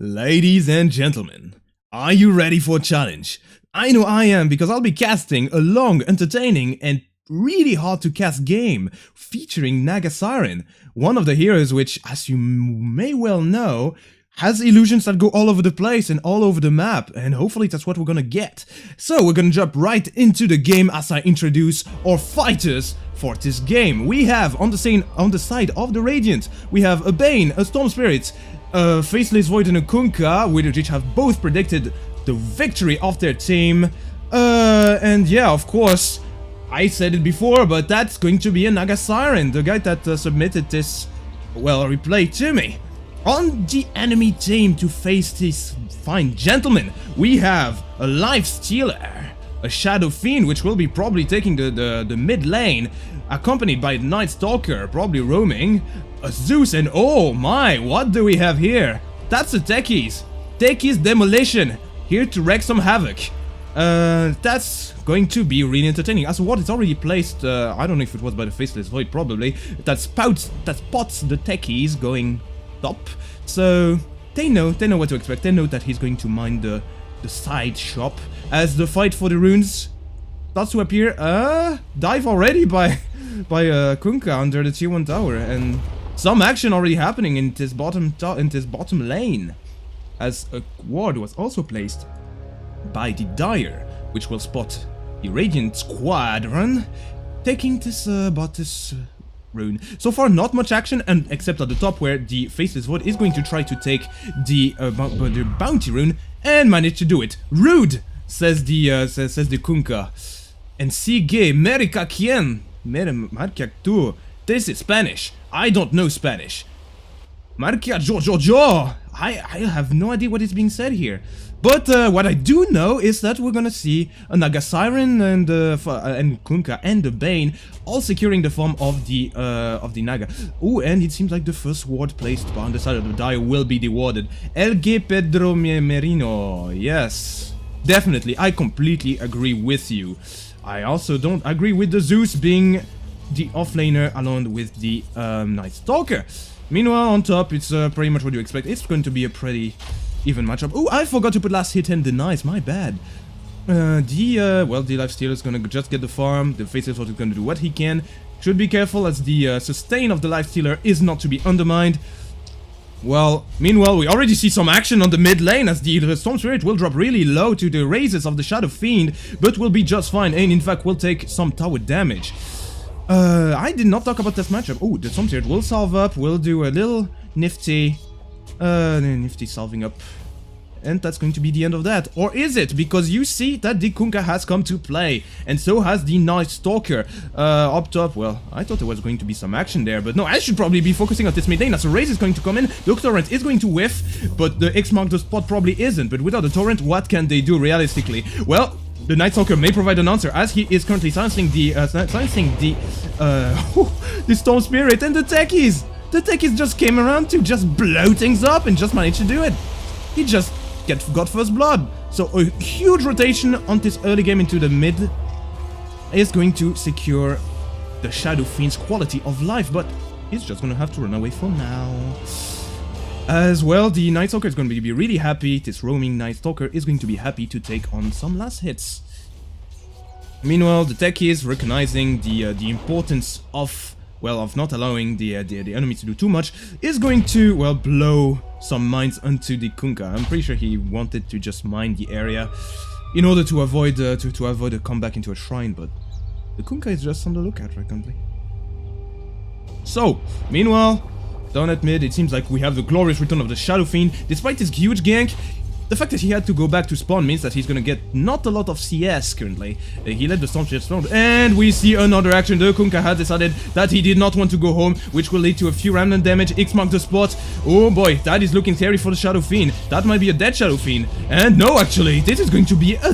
Ladies and gentlemen, are you ready for a challenge? I know I am, because I'll be casting a long, entertaining, and really hard to cast game featuring Naga Siren, one of the heroes which, as you may well know, has illusions that go all over the place and all over the map, and hopefully that's what we're gonna get. So we're gonna jump right into the game as I introduce our fighters for this game. We have on the side of the Radiant, we have a Bane, a Storm Spirit, a Faceless Void and a Kunkka, which have both predicted the victory of their team. And yeah, of course, I said it before, but that's going to be a Naga Siren, the guy that submitted this, well, replay to me. On the enemy team to face this fine gentleman, we have a Life Stealer, a Shadow Fiend, which will be probably taking the mid lane, accompanied by Night Stalker, probably roaming, a Zeus, and oh my, what do we have here? That's a Techies. Techies Demolition, here to wreak some havoc. That's going to be really entertaining. As what, it's already placed, I don't know if it was by the Faceless Void, probably, that spots the Techies going top. So they know what to expect. They know that he's going to mine the side shop as the fight for the runes starts to appear. Dive already by Kunkka under the tier 1 tower, and some action already happening in this bottom lane, as a ward was also placed by the Dire, which will spot the Radiant Squadron taking this rune. So far, not much action, and except at the top where the Faceless Void is going to try to take the bounty rune and manage to do it. Rude, says the Kunkka. And sigue, Merica quien? Marca tú. This is Spanish. I don't know Spanish. Marca jo. I have no idea what is being said here. But what I do know is that we're gonna see a Naga Siren and Kunkka and the Bane all securing the form of the Naga. Oh, and it seems like the first ward placed on the side of the Dire will be dewarded. LG Pedro Merino. Yes, definitely. I completely agree with you. I also don't agree with the Zeus being the offlaner along with the Night Stalker. Meanwhile, on top, it's pretty much what you expect. It's going to be a pretty even matchup. Oh, I forgot to put last hit and denies, my bad. The Life Stealer is gonna just get the farm. The Faceless Void is gonna do what he can. Should be careful as the sustain of the Life Stealer is not to be undermined. Well, meanwhile, we already see some action on the mid lane as the Storm Spirit will drop really low to the raises of the Shadow Fiend, but will be just fine, and in fact will take some tower damage. I did not talk about this matchup. Oh, the Storm Spirit will salve up, will do a little nifty salving up. And that's going to be the end of that. Or is it? Because you see that the Kunkka has come to play. And so has the Night Stalker. Up top, well, I thought there was going to be some action there. But no, I should probably be focusing on this mid lane as a raise is going to come in. The Torrent is going to whiff. But the X mark the spot probably isn't. But without the Torrent, what can they do realistically? Well, the Night Stalker may provide an answer as he is currently silencing the Storm Spirit and the Techies. The Techies just came around to just blow things up and just managed to do it. He just got first blood. So a huge rotation on this early game into the mid is going to secure the Shadow Fiend's quality of life, but he's just gonna have to run away for now. As well, the Night Stalker is going to be really happy. This roaming Night Stalker is going to be happy to take on some last hits. Meanwhile, the Techies, recognizing the importance of not allowing the enemy to do too much, is going to, well, blow some mines onto the Kunkka. I'm pretty sure he wanted to just mine the area in order to avoid a comeback into a shrine, but the Kunkka is just on the lookout right currently. So, meanwhile, down at mid, it seems like we have the glorious return of the Shadow Fiend. Despite his huge gank, the fact that he had to go back to spawn means that he's gonna get not a lot of CS currently. He let the Storm Spirit spawn, and we see another action. The Kunkka had decided that he did not want to go home, which will lead to a few random damage. X mark the spot. Oh boy, that is looking scary for the Shadow Fiend. That might be a dead Shadow Fiend. And no, actually, this is going to be a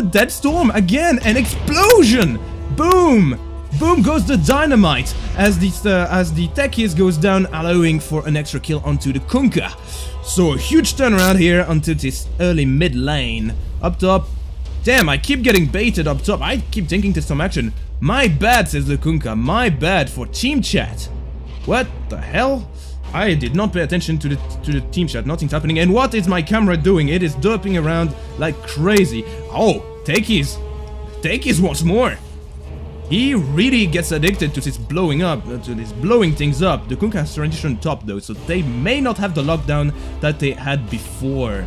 dead Storm. Again, an explosion! Boom! Boom goes the dynamite as the Techies goes down, allowing for an extra kill onto the Kunkka. So a huge turnaround here onto this early mid lane. Up top. Damn, I keep getting baited up top. I keep thinking there's some action. My bad, says the Kunkka. My bad for team chat. What the hell? I did not pay attention to the team chat. Nothing's happening. And what is my camera doing? It is derping around like crazy. Oh, Techies. Techies once more. He really gets addicted to this blowing up, to this blowing things up. The Kunkka has transitioned top though, so they may not have the lockdown that they had before.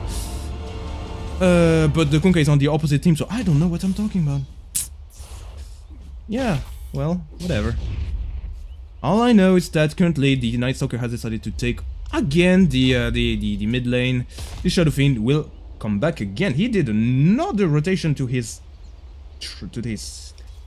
But the Kunkka is on the opposite team, so I don't know what I'm talking about. Yeah, well, whatever. All I know is that currently the Night Stalker has decided to take again the mid lane. The Shadow Fiend will come back again. He did another rotation to his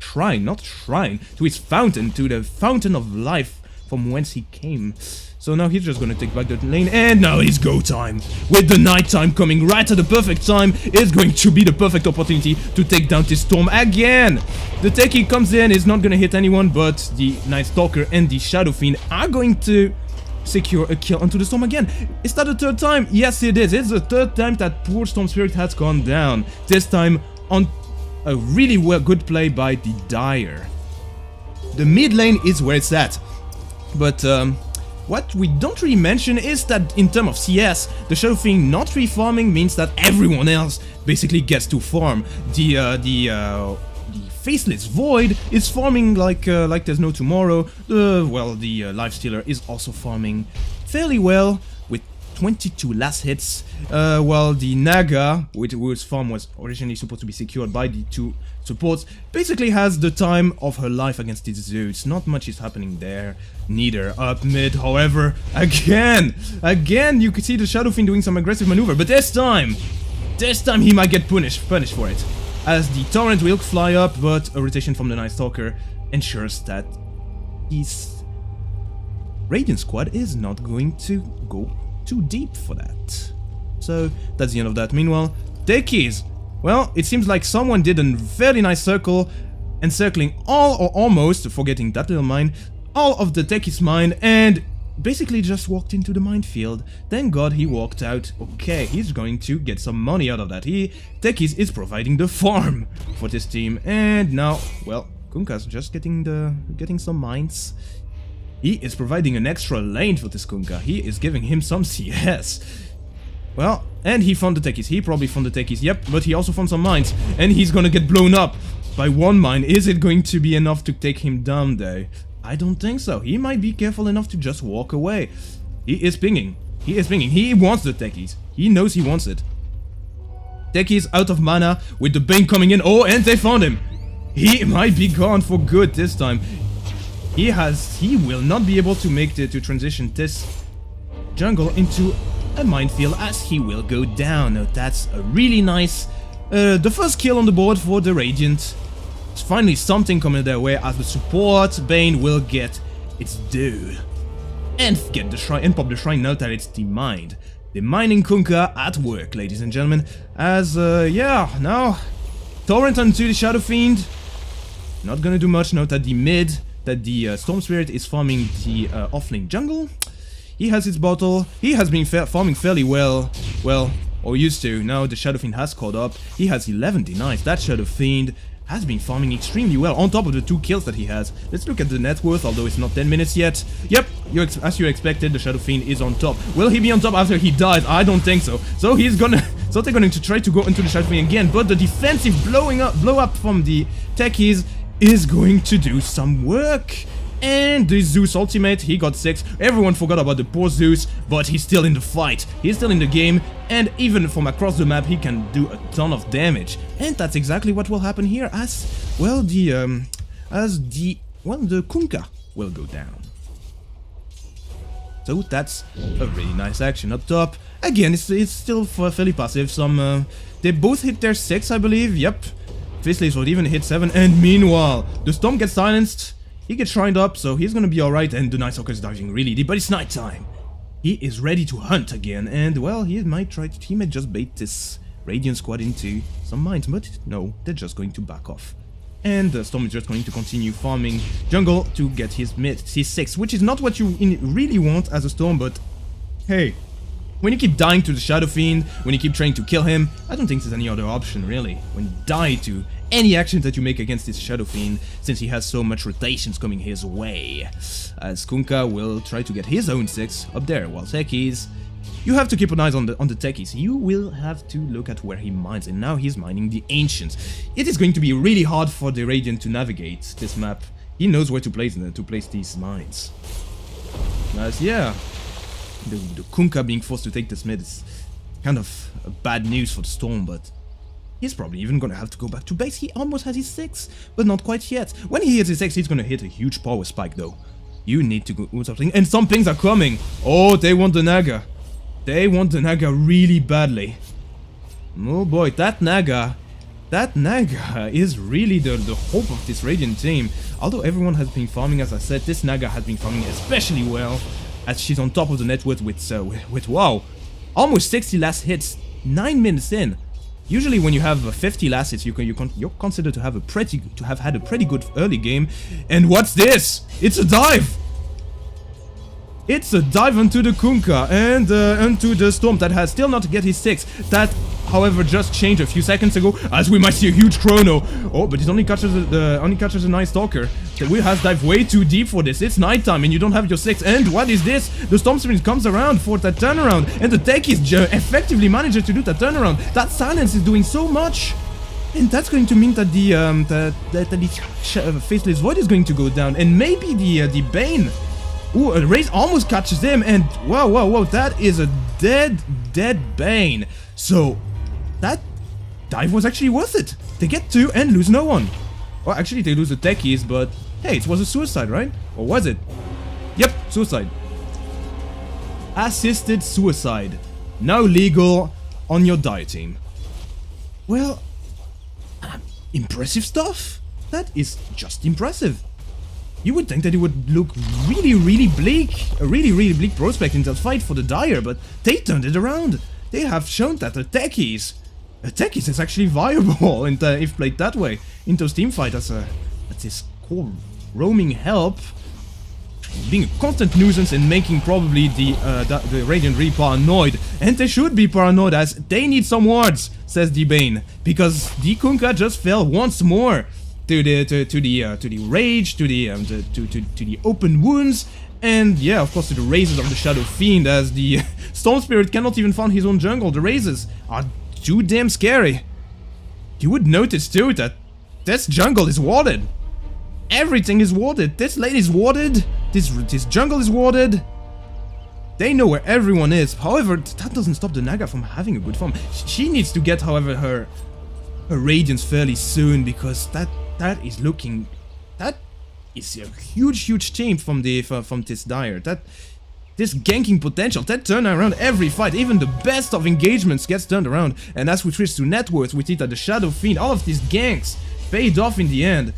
shrine, not shrine, to his fountain, to the fountain of life from whence he came. So now he's just gonna take back the lane, and now it's go time. With the night time coming right at the perfect time, it's going to be the perfect opportunity to take down this storm again. The Techie comes in, is not gonna hit anyone, but the Night Stalker and the Shadow Fiend are going to secure a kill onto the storm again. Is that the third time? Yes, it is. It's the third time that poor Storm Spirit has gone down. This time on a really good play by the Dire. The mid lane is where it's at, but what we don't really mention is that in terms of CS, the Shadow Fiend not farming means that everyone else basically gets to farm. The Faceless Void is farming like there's no tomorrow. Well, the Lifestealer is also farming fairly well with 22 last hits, while the Naga, whose farm was originally supposed to be secured by the two supports, basically has the time of her life against the Zeus. Not much is happening there, neither. Up mid, however, again, you could see the Shadow Fiend doing some aggressive maneuver, but this time he might get punished for it, as the Torrent will fly up, but a rotation from the Night Stalker ensures that his Radiant squad is not going to go too deep for that. So that's the end of that. Meanwhile, Techies. Well, it seems like someone did a very nice circle, encircling all or almost, forgetting that little mine, all of the Techies mine, and basically just walked into the minefield. Thank God he walked out. Okay, he's going to get some money out of that. Techies is providing the farm for this team, and now, well, Kunkka's just getting some mines. He is providing an extra lane for this Kunkka. He is giving him some CS. Well, and he found the Techies. He probably found the Techies, yep, but he also found some mines. And he's gonna get blown up by one mine. Is it going to be enough to take him down though? I don't think so. He might be careful enough to just walk away. He is pinging. He wants the Techies. He knows he wants it. Techies out of mana with the Bane coming in. Oh, and they found him. He might be gone for good this time. He will not be able to transition this jungle into a minefield, as he will go down. Now that's a really nice, the first kill on the board for the Radiant. It's finally something coming their way, as the support Bane will get its due. And get the shrine, and pop the shrine now that it's demined. The mining Kunkka at work, ladies and gentlemen. As, yeah, now, Torrent onto the Shadow Fiend. Not gonna do much, note that the Storm Spirit is farming the offlane jungle. He has his bottle. He has been farming fairly well, or used to. Now the Shadow Fiend has caught up. He has 11 denies. That Shadow Fiend has been farming extremely well, on top of the 2 kills that he has. Let's look at the net worth, although it's not 10 minutes yet. Yep, as you expected, the Shadow Fiend is on top. Will he be on top after he dies? I don't think so. So they're going to try to go into the Shadow Fiend again, but the defensive blow up from the Techies is going to do some work. And the Zeus ultimate, he got 6. Everyone forgot about the poor Zeus, but he's still in the fight. He's still in the game, and even from across the map, he can do a ton of damage. And that's exactly what will happen here, as well the Kunkka will go down. So that's a really nice action up top. Again, it's still fairly passive. They both hit their 6, I believe. Yep. Faceless would even hit 7, and meanwhile, the Storm gets silenced. He gets shrined up, so he's gonna be alright, and the Night Stalker is diving really deep, but it's nighttime. He is ready to hunt again, and well, he might just bait this Radiant squad into some mines, but no, they're just going to back off. And the Storm is just going to continue farming jungle to get his 6, which is not what you really want as a Storm, but hey, When you keep dying to the Shadow Fiend, when you keep trying to kill him, I don't think there's any other option really. When you die to any action that you make against this Shadow Fiend, since he has so much rotations coming his way. As Kunkka will try to get his own 6 up there, while Techies, you have to keep an eye on the Techies. You will have to look at where he mines, and now he's mining the Ancients. It is going to be really hard for the Radiant to navigate this map. He knows where to place these mines. As yeah, the Kunkka being forced to take this mid is kind of bad news for the Storm, but he's probably even gonna have to go back to base. He almost has his 6, but not quite yet. When he hits his 6, he's gonna hit a huge power spike though. You need to do something, and some pings are coming. Oh, they want the Naga. They want the Naga really badly. Oh boy, that Naga is really the hope of this Radiant team. Although everyone has been farming, as I said, this Naga has been farming especially well, as she's on top of the net with wow, almost 60 last hits, 9 minutes in. Usually when you have 50 last hits, you're considered to have had a pretty good early game. And what's this? It's a dive! It's a dive onto the Kunkka and onto the Storm that has still not get his 6. That, however, just changed a few seconds ago, as we might see a huge chrono. Oh, but it only catches the Night Stalker. The Will has dived way too deep for this. It's nighttime and you don't have your 6. And what is this? The Storm Spirit comes around for that turnaround, and the Techies effectively manages to do that turnaround. That silence is doing so much. And that's going to mean that the Faceless Void is going to go down, and maybe the Bane. Ooh, a Raze almost catches him, and whoa, that is a dead Bane. So, that dive was actually worth it. They get 2 and lose no one. Well, actually they lose the Techies, but hey, it was a suicide, right? Or was it? Yep, suicide. Assisted suicide. Now legal on your Dire team. Well, impressive stuff. That is just impressive. You would think that it would look really bleak, a really bleak prospect in that fight for the Dire, but they turned it around. They have shown that the Techies is actually viable, and if played that way, into team fight as this core roaming help, being a constant nuisance and making probably the Radiant really paranoid, and they should be paranoid as they need some wards, says the Bane, because the Kunkka just fell once more. To the rage, to the open wounds, and yeah, of course to the raises of the Shadow Fiend, as the Storm Spirit cannot even find his own jungle. The raises are too damn scary. You would notice too that this jungle is warded. Everything is warded. This lane is warded. This jungle is warded. They know where everyone is. However, that doesn't stop the Naga from having a good farm. She needs to get, however, her Radiance fairly soon, because that is a huge change from this Dire. This ganking potential, that turn around every fight, even the best of engagements gets turned around. And as we switch to net worth, we see that the Shadow Fiend, all of these ganks paid off in the end.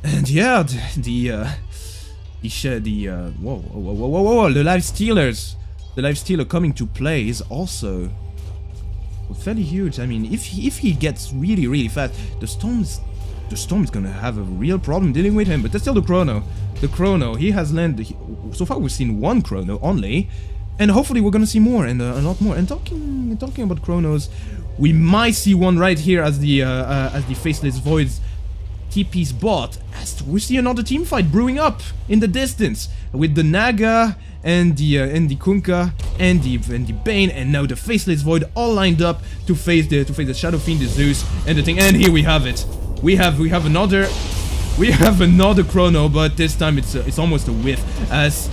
And yeah, the Life Stealer coming to play is also fairly huge. I mean, if he gets really fast, the Storm is gonna have a real problem dealing with him. But there's still the Chrono. He has landed. So far we've seen 1 Chrono only, and hopefully we're gonna see more and a lot more. And talking about Chronos, we might see one right here as the Faceless Void's TP's bot, as we see another team fight brewing up in the distance with the Naga and the Kunkka and the Bane, and now the Faceless Void all lined up to face the Shadow Fiend, the Zeus, and the thing. And here we have it. We have another Chrono, but this time it's almost a whiff, as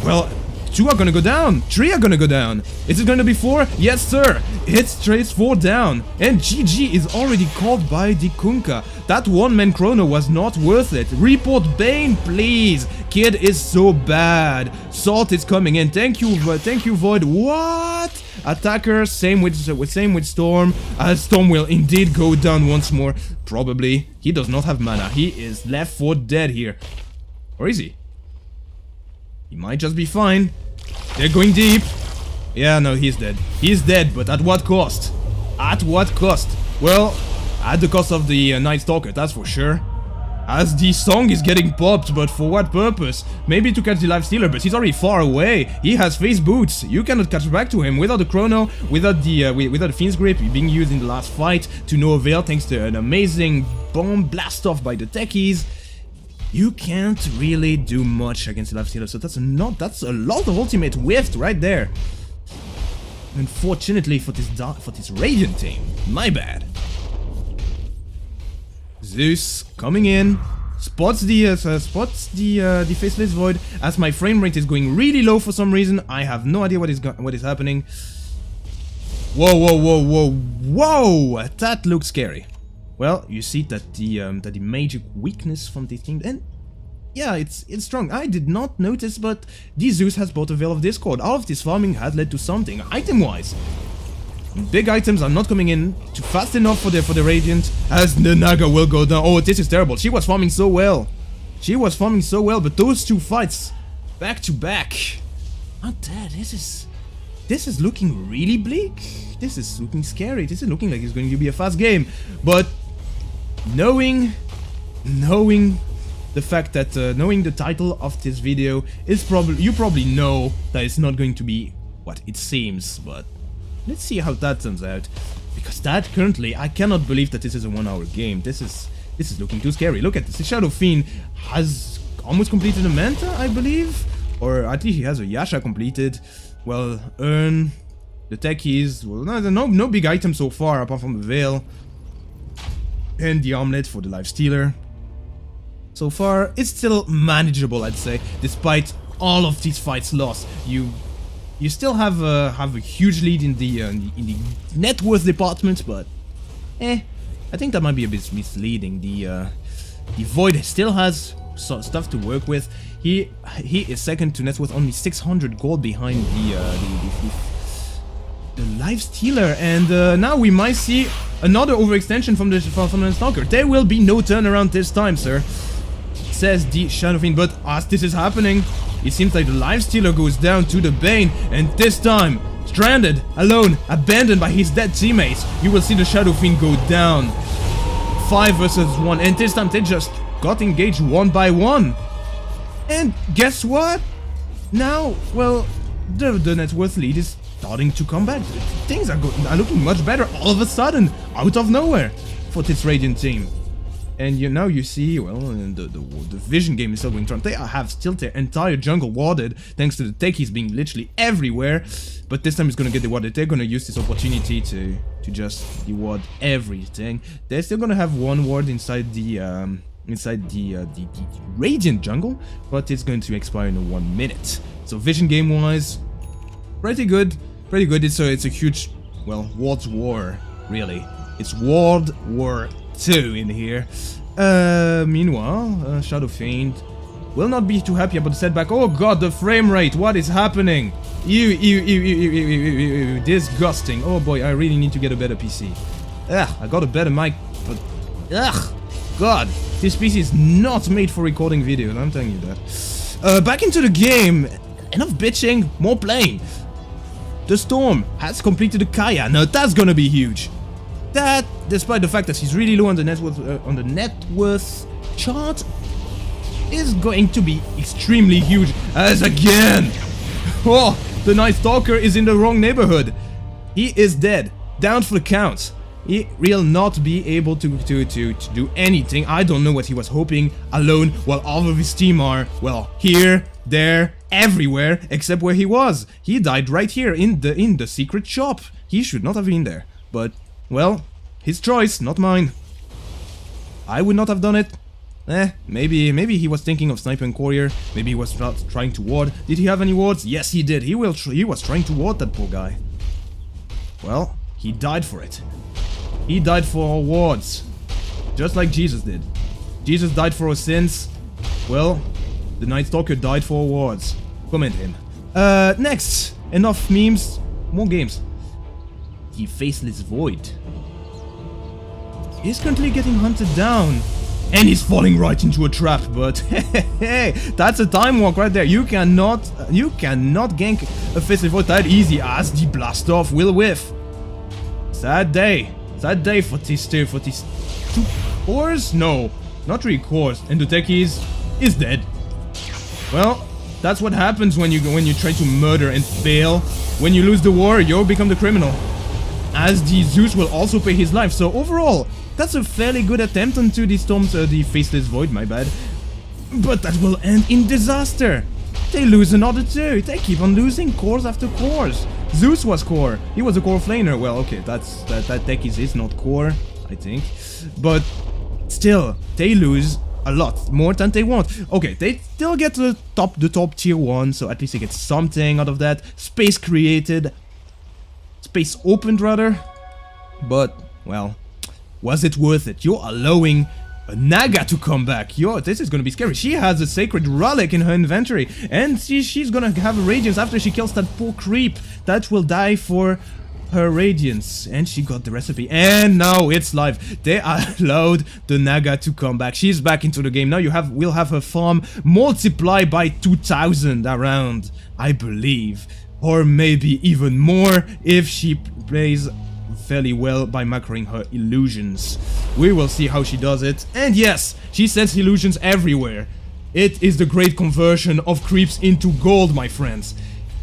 well. 2 are gonna go down, 3 are gonna go down. Is it gonna be 4? Yes, sir. It's straight 4 down, and GG is already called by the Kunkka. That 1-man Chrono was not worth it. Report Bane, please. Kid is so bad. Salt is coming in. Thank you, Void. What? Attacker, same with Storm. Storm will indeed go down once more. Probably. He does not have mana. He is left for dead here. Or is he? He might just be fine. They're going deep. Yeah, no, he's dead. He's dead, but at what cost? At what cost? Well, at the cost of the Night Stalker, that's for sure. as the song is getting popped, but for what purpose? Maybe to catch the life stealer, but he's already far away. He has face boots. You cannot catch back to him without the chrono, without the Fiend's Grip being used in the last fight to no avail thanks to an amazing bomb blast off by the techies. You can't really do much against the life stealer, so that's a lot of ultimate whiffed right there. Unfortunately for this Radiant team, my bad. Zeus coming in, spots the Faceless Void as my frame rate is going really low for some reason. I have no idea what is happening. Whoa, whoa, whoa, whoa, whoa! That looks scary. Well, you see that the magic weakness from this team, and yeah, it's strong. I did not notice, but the Zeus has bought a Veil of Discord. All of this farming has led to something item-wise. Big items are not coming in too fast enough for the Radiant, as the Naga will go down. Oh, this is terrible. She was farming so well. But those two fights, back to back. Not that. This is looking really bleak. This is looking scary. This is looking like it's going to be a fast game. But knowing the fact that knowing the title of this video is you probably know that it's not going to be what it seems, but let's see how that turns out, because that currently, I cannot believe that this is a 1 hour game. This is looking too scary. Look at this. The Shadow Fiend has almost completed a Manta, I believe, or at least he has a Yasha completed. Well, the techies, well, no big item so far apart from the Veil and the Armlet for the Life Stealer. So far, it's still manageable, I'd say, despite all of these fights lost. You still have a huge lead in the net worth department, but I think that might be a bit misleading. The Void still has stuff to work with. He is second to net worth, only 600 gold behind the Life Stealer, and now we might see another overextension from the Stalker. There will be no turnaround this time, sir, says the Shadow Fiend. But as this is happening, it seems like the Life Stealer goes down to the Bane, and this time, stranded, alone, abandoned by his dead teammates. You will see the Shadow Fiend go down. 5 versus 1, and this time they just got engaged 1 by 1. And guess what? Now, well, the net worth lead is starting to come back. Things are looking much better all of a sudden, out of nowhere, for this Radiant team. And now you see, well, the Vision game is still going strong. They have still their entire jungle warded, thanks to the techies being literally everywhere. But this time it's gonna get the warded. They're gonna use this opportunity to just de-ward everything. They're still gonna have one ward inside the Radiant jungle, but it's going to expire in 1 minute. So Vision game wise, pretty good. It's a huge, well, ward war, really. It's Ward War 2 in here. Meanwhile, Shadow Fiend will not be too happy about the setback. Oh god, the frame rate, what is happening? Ew, disgusting. Oh boy, I really need to get a better PC. I got a better mic, but god, this PC is not made for recording videos, I'm telling you that. Back into the game. Enough bitching, more playing. The Storm has completed the Kaya. Now that's gonna be huge. That, despite the fact that he's really low on the net worth chart, is going to be extremely huge. As again, oh, the Night Stalker is in the wrong neighborhood. He is dead, down for the count. He will not be able to do anything. I don't know what he was hoping, alone, while all of his team are, well, here, there, everywhere, except where he was. He died right here in the secret shop. He should not have been there, but well, his choice, not mine. I would not have done it. Maybe he was thinking of sniping courier. Maybe he was trying to ward. Did he have any wards? Yes, he did. He was trying to ward that poor guy. Well, he died for it. He died for our wards, just like Jesus did. Jesus died for our sins. Well, the Night Stalker died for our wards. Comment in. Next, enough memes, more games. The Faceless Void is currently getting hunted down, and he's falling right into a trap. But hey, that's a time walk right there. You cannot gank a Faceless Void that easy, as the blast off will whiff. Sad day for these two cores. No, not 3 cores, and the techies is dead. Well, that's what happens when you try to murder and fail. When you lose the war, you become the criminal. As the Zeus will also pay his life. So overall, that's a fairly good attempt onto the Storm's, the Faceless Void, my bad. But that will end in disaster. They lose another 2. They keep on losing cores after cores. Zeus was core. He was a core flaner. Well, okay, that deck is not core, I think. But still, they lose a lot more than they want. Okay, they still get the top tier 1, so at least they get something out of that. Space created. Space opened, rather. But, well, was it worth it? You're allowing a Naga to come back. Yo, this is gonna be scary. She has a sacred relic in her inventory, and she's gonna have a radiance after she kills that poor creep that will die for her radiance. And she got the recipe, and now it's live. They allowed the Naga to come back. She's back into the game now. We'll have her farm multiply by 2,000 around, I believe, or maybe even more if she plays fairly well by macroing her illusions. We will see how she does it. And yes, she sends illusions everywhere. It is the great conversion of creeps into gold, my friends.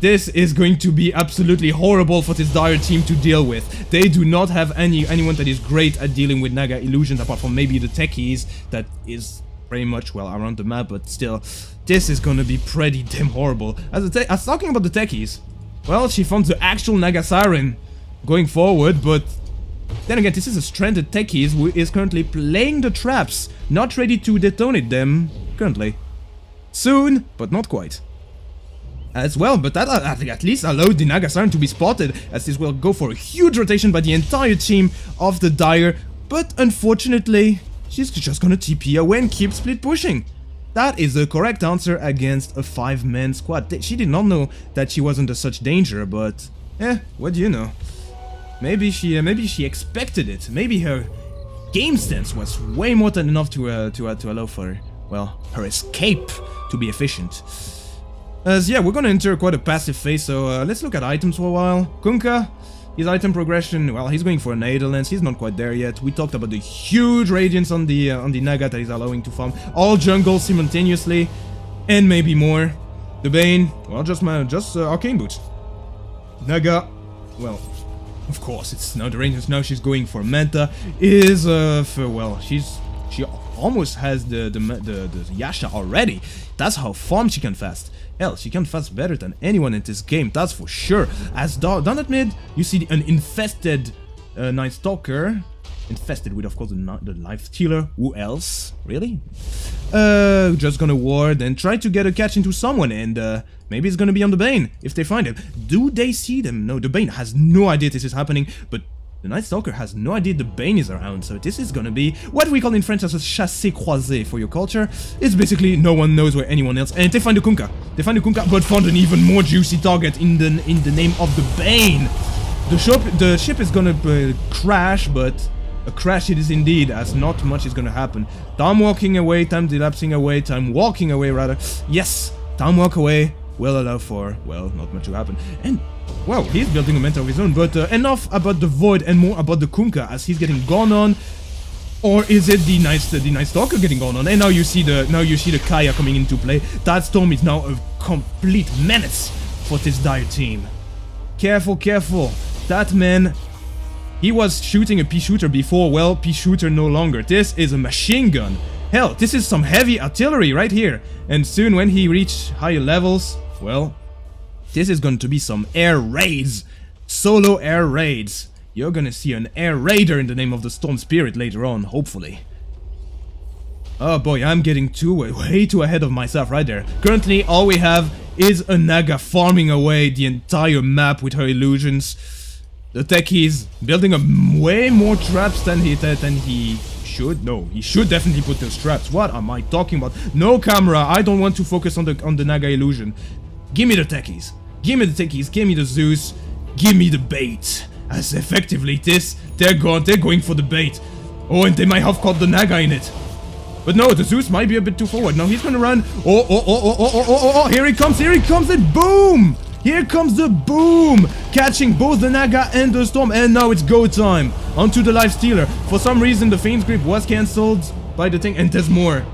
This is going to be absolutely horrible for this dire team to deal with. They do not have anyone that is great at dealing with Naga illusions, apart from maybe the techies that is very much, well, around the map, but still, this is gonna be pretty damn horrible. As talking about the techies, well, she found the actual Naga Siren going forward, but then again, this is a stranded techie who is currently playing the traps, not ready to detonate them currently. Soon, but not quite. As well, but that at least allowed the Naga Siren to be spotted, as this will go for a huge rotation by the entire team of the Dire, but unfortunately, she's just gonna TP away and keep split pushing. That is the correct answer against a 5-man squad. She did not know that she was under such danger, but what do you know? Maybe she expected it. Maybe her game sense was way more than enough to allow for, well, her escape to be efficient. As yeah, we're gonna enter quite a passive phase, so let's look at items for a while. Kunkka, his item progression, well, he's going for an Idle Lens. He's not quite there yet. We talked about the huge radiance on the Naga that he's allowing to farm all jungles simultaneously, and maybe more. The Bane, well, just Arcane Boots. Naga, well, of course, it's now the Rangers. Now she's going for Manta. Is well, she almost has the Yasha already. That's how farm she can fast. Hell, she can fast better than anyone in this game. That's for sure. As down at mid, you see an infested Night Stalker. Infested with, of course, the Life Stealer. Who else? Really? Just gonna ward and try to get a catch into someone, and maybe it's gonna be on the Bane if they find him. Do they see them? No, the Bane has no idea this is happening, but the Night Stalker has no idea the Bane is around, so this is gonna be what we call in French as a chassé croisé for your culture. It's basically no one knows where anyone else, and they find the Kunkka. They find the Kunkka, but found an even more juicy target in the name of the Bane. The ship is gonna crash, but a crash it is indeed, as not much is gonna happen. Time walking away, time delapsing away, time walking away rather. Yes, time walk away will allow for, well, not much to happen. And, well, he's building a Manta of his own, but enough about the Void and more about the Kunkka, as he's getting gone on. Or is it the Night Stalker getting gone on? And now you see the Kaya coming into play. That Storm is now a complete menace for this Dire team. Careful, careful. That man, he was shooting a pea shooter before. Well, pea shooter no longer. This is a machine gun. Hell, this is some heavy artillery right here. And soon when he reaches higher levels, well, this is going to be some air raids. Solo air raids. You're gonna see an air raider in the name of the Storm Spirit later on, hopefully. Oh boy, I'm getting way too ahead of myself right there. Currently, all we have is a Naga farming away the entire map with her illusions. The techies building way more traps than he should. No, he should definitely put those traps. What am I talking about? No camera. I don't want to focus on the Naga illusion. Give me the techies. Give me the techies. Give me the Zeus. Give me the bait. As effectively they're going for the bait. Oh, and they might have caught the Naga in it. But no, the Zeus might be a bit too forward. Now he's gonna run. Oh, here he comes, and boom! Here comes the boom! Catching both the Naga and the Storm, and now it's go time. Onto the Life Stealer. For some reason, the Fame's Grip was cancelled. by the thing. And there's more.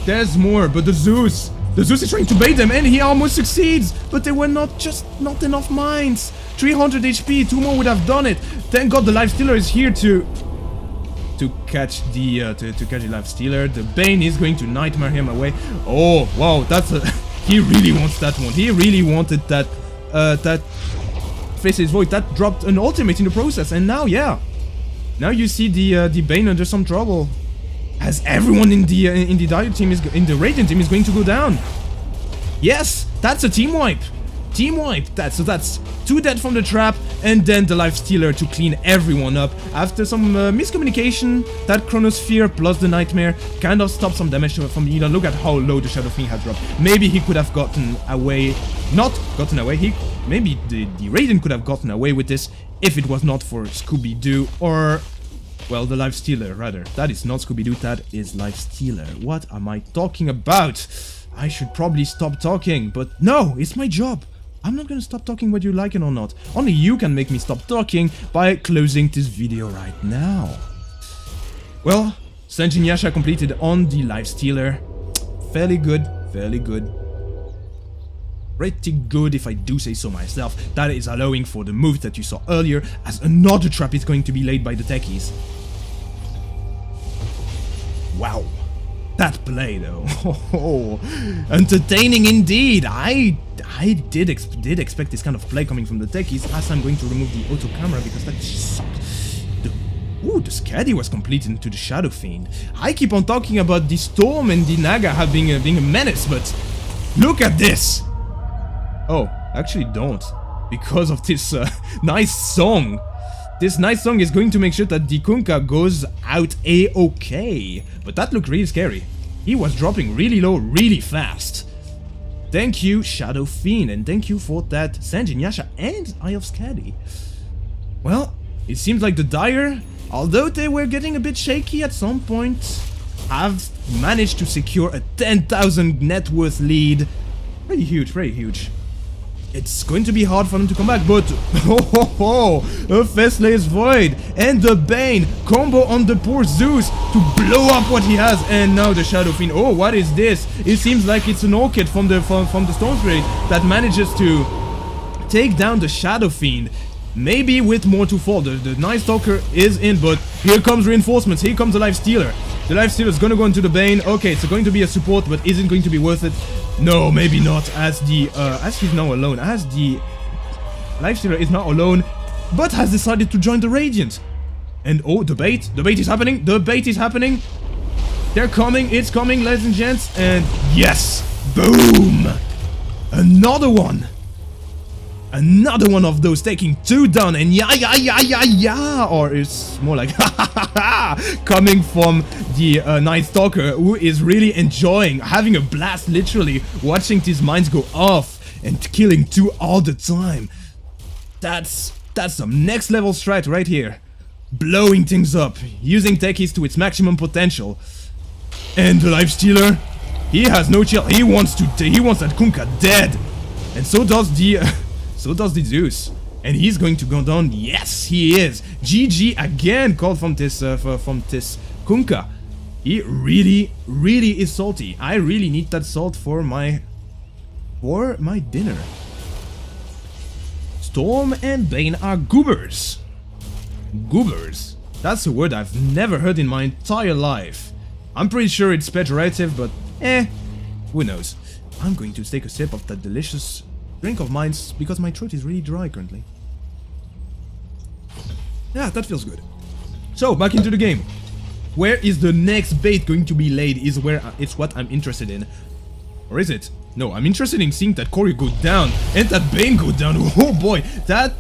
There's more, but the Zeus is trying to bait them, and he almost succeeds. But they were not enough mines. 300 HP, 2 more would have done it. Thank God the Lifestealer is here to catch the Lifestealer. The Bane is going to nightmare him away. Oh wow, that's a he really wants that one. He really wanted that Faceless Void. That dropped an ultimate in the process, and now now you see the Bane under some trouble, as everyone in the Dire team in the Radiant team is going to go down. Yes, that's a team wipe. Team wipe. That's 2 dead from the trap, and then the Lifestealer to clean everyone up. After some miscommunication, that Chronosphere plus the Nightmare kind of stopped some damage from Eden. Look at how low the Shadow Fiend has dropped. Maybe he could have gotten away. Not gotten away. Maybe the Radiant could have gotten away with this if it was not for Scooby-Doo, or, well, the Lifestealer, rather. That is not Scooby-Doo, that is Lifestealer. What am I talking about? I should probably stop talking, but no, it's my job. I'm not gonna stop talking whether you like it or not. Only you can make me stop talking by closing this video right now. Well, Sanjin Yasha completed on the Lifestealer. Fairly good, fairly good. Pretty good if I do say so myself. That is allowing for the move that you saw earlier, as another trap is going to be laid by the techies. Wow. That play though, entertaining indeed. I did expect this kind of play coming from the techies, as I'm going to remove the auto camera because that sucked. The Skadi was complete into the Shadow Fiend. I keep on talking about the Storm and the Naga being a menace, but look at this. Oh, actually don't, because of this nice song. This nice song is going to make sure that the Kunkka goes out a-okay. But that looked really scary. He was dropping really low, really fast. Thank you, Shadow Fiend, and thank you for that, Sanjin Yasha and Eye of Skadi. Well, it seems like the Dire, although they were getting a bit shaky at some point, have managed to secure a 10,000 net worth lead. Pretty huge, pretty huge. It's going to be hard for them to come back, but a Faceless Void and the Bane combo on the poor Zeus to blow up what he has, and now the Shadow Fiend. Oh, what is this? It seems like it's an Orchid from the Storm Spirit that manages to take down the Shadow Fiend. Maybe with more to fall. The Night Stalker is in, but here comes reinforcements. Here comes the Lifestealer. The Lifestealer is gonna go into the Bane. Okay, it's going to be a support, but is it going to be worth it? No, maybe not. As he's now alone. As the Lifestealer is now alone, but has decided to join the Radiant. And oh, the bait is happening. The bait is happening. They're coming. It's coming, ladies and gents. And yes, boom, another one. Another one of those, taking 2 down, and yeah, or it's more like coming from the Night Stalker, who is really enjoying, having a blast, literally, watching these mines go off and killing 2 all the time. That's some next level strat right here. Blowing things up, using techies to its maximum potential. And the Lifestealer, he has no chill. He wants that Kunkka dead, and so does the Zeus, and he's going to go down. Yes, he is. GG again called from this Kunkka. He really is salty. I really need that salt for my dinner. Storm and Bane are goobers. Goobers. That's a word I've never heard in my entire life. I'm pretty sure it's pejorative, but who knows. I'm going to take a sip of that delicious drink of mine because my throat is really dry currently. Yeah, that feels good. So, back into the game. Where is the next bait going to be laid is where it's what I'm interested in. Or is it? No, I'm interested in seeing that Cory go down and that Bane go down. Oh boy, that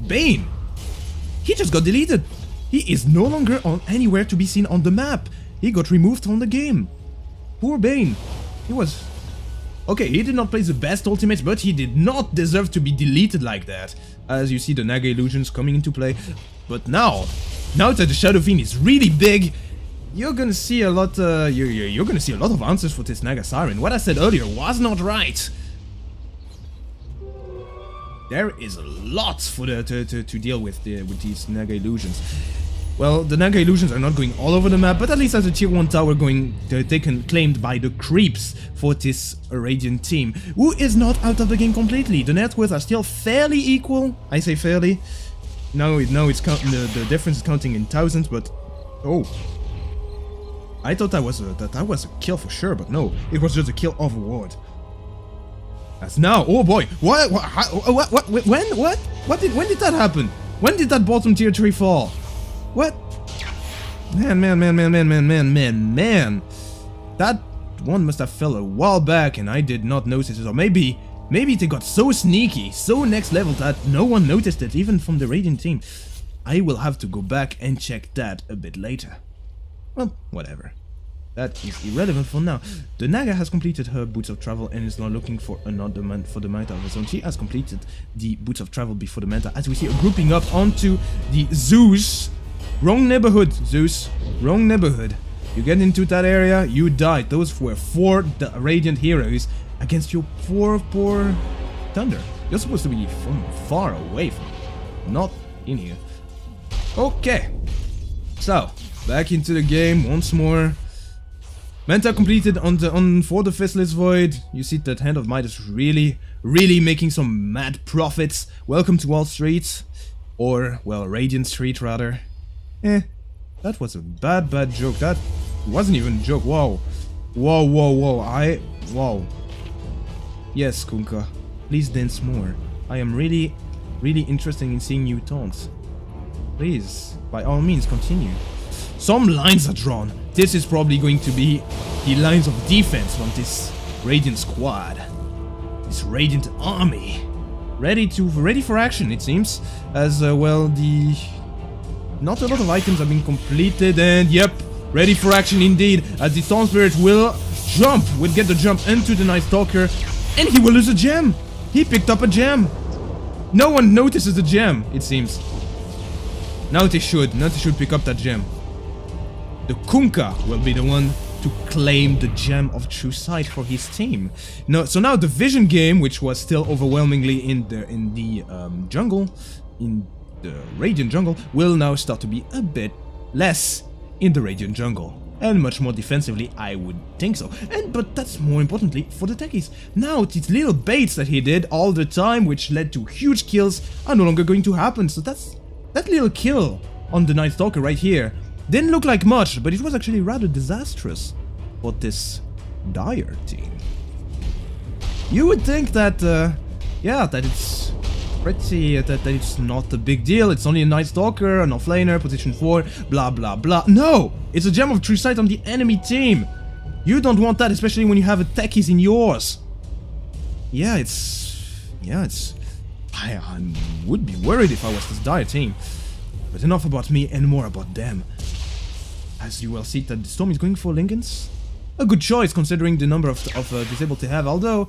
Bane. He just got deleted. He is no longer on anywhere to be seen on the map. He got removed from the game. Poor Bane. He was... Okay, he did not play the best ultimate, but he did not deserve to be deleted like that. As you see the Naga illusions coming into play. But now that the Shadow Fiend is really big, you're gonna see a lot. You're gonna see a lot of answers for this Naga Siren. What I said earlier was not right. There is a lot for to deal with these Naga illusions. well, the Naga illusions are not going all over the map, but at least as a tier 1 tower going taken claimed by the creeps for this Radiant team, who is not out of the game completely. The net worth are still fairly equal. I say fairly. Now it's counting, the difference is counting in thousands, but oh, I thought that was a kill for sure, but no, it was just a kill of a ward. As now, oh boy, when did that happen? When did that bottom tier 3 fall? What? Man. That one must have fell a while back and I did not notice it. Or maybe they got so sneaky, so next level that no one noticed it, even from the Radiant team. I will have to go back and check that a bit later. Well, whatever. That is irrelevant for now. The Naga has completed her Boots of Travel and is now looking for another man for the Manta of her zone. She has completed the Boots of Travel before the Manta. As we see, grouping up onto the Zeus. Wrong neighborhood, Zeus. Wrong neighborhood. You get into that area, you died. Those were 4 Radiant heroes against your poor Thunder. You're supposed to be from far away from, not in here. Okay. So, back into the game once more. Manta completed for the Fistless Void. You see that Hand of Might is really making some mad profits. Welcome to Wall Street. Or, well, Radiant Street rather. That was a bad joke. That wasn't even a joke. Whoa. Wow. Yes, Kunkka. Please dance more. I am really interested in seeing you taunts. Please, by all means, continue. Some lines are drawn. This is probably going to be the lines of defense from this Radiant squad. This Radiant army. Ready for action, it seems. As well, not a lot of items have been completed, and yep, ready for action indeed. As the Storm Spirit will get the jump into the Night Stalker, and he will lose a gem. He picked up a gem. No one notices the gem, it seems. Now they should pick up that gem. The Kunkka will be the one to claim the Gem of True Sight for his team. So now the Vision game, which was still overwhelmingly in the jungle, in the Radiant jungle, will now start to be a bit less in the Radiant jungle. And much more defensively, I would think so. But that's more importantly for the techies. Now these little baits that he did all the time, which led to huge kills, are no longer going to happen. So that little kill on the Night Stalker right here didn't look like much, but it was actually rather disastrous for this Dire team. You would think that, that it's pretty, that it's not a big deal. It's only a Night Stalker, an offlaner, position 4, blah blah blah. No! It's a Gem of True Sight on the enemy team. You don't want that, especially when you have a techies in yours. I would be worried if I was this Dire team. But enough about me and more about them. As you will see that the Storm is going for Lincolns. A good choice considering the number of disabled they have, although,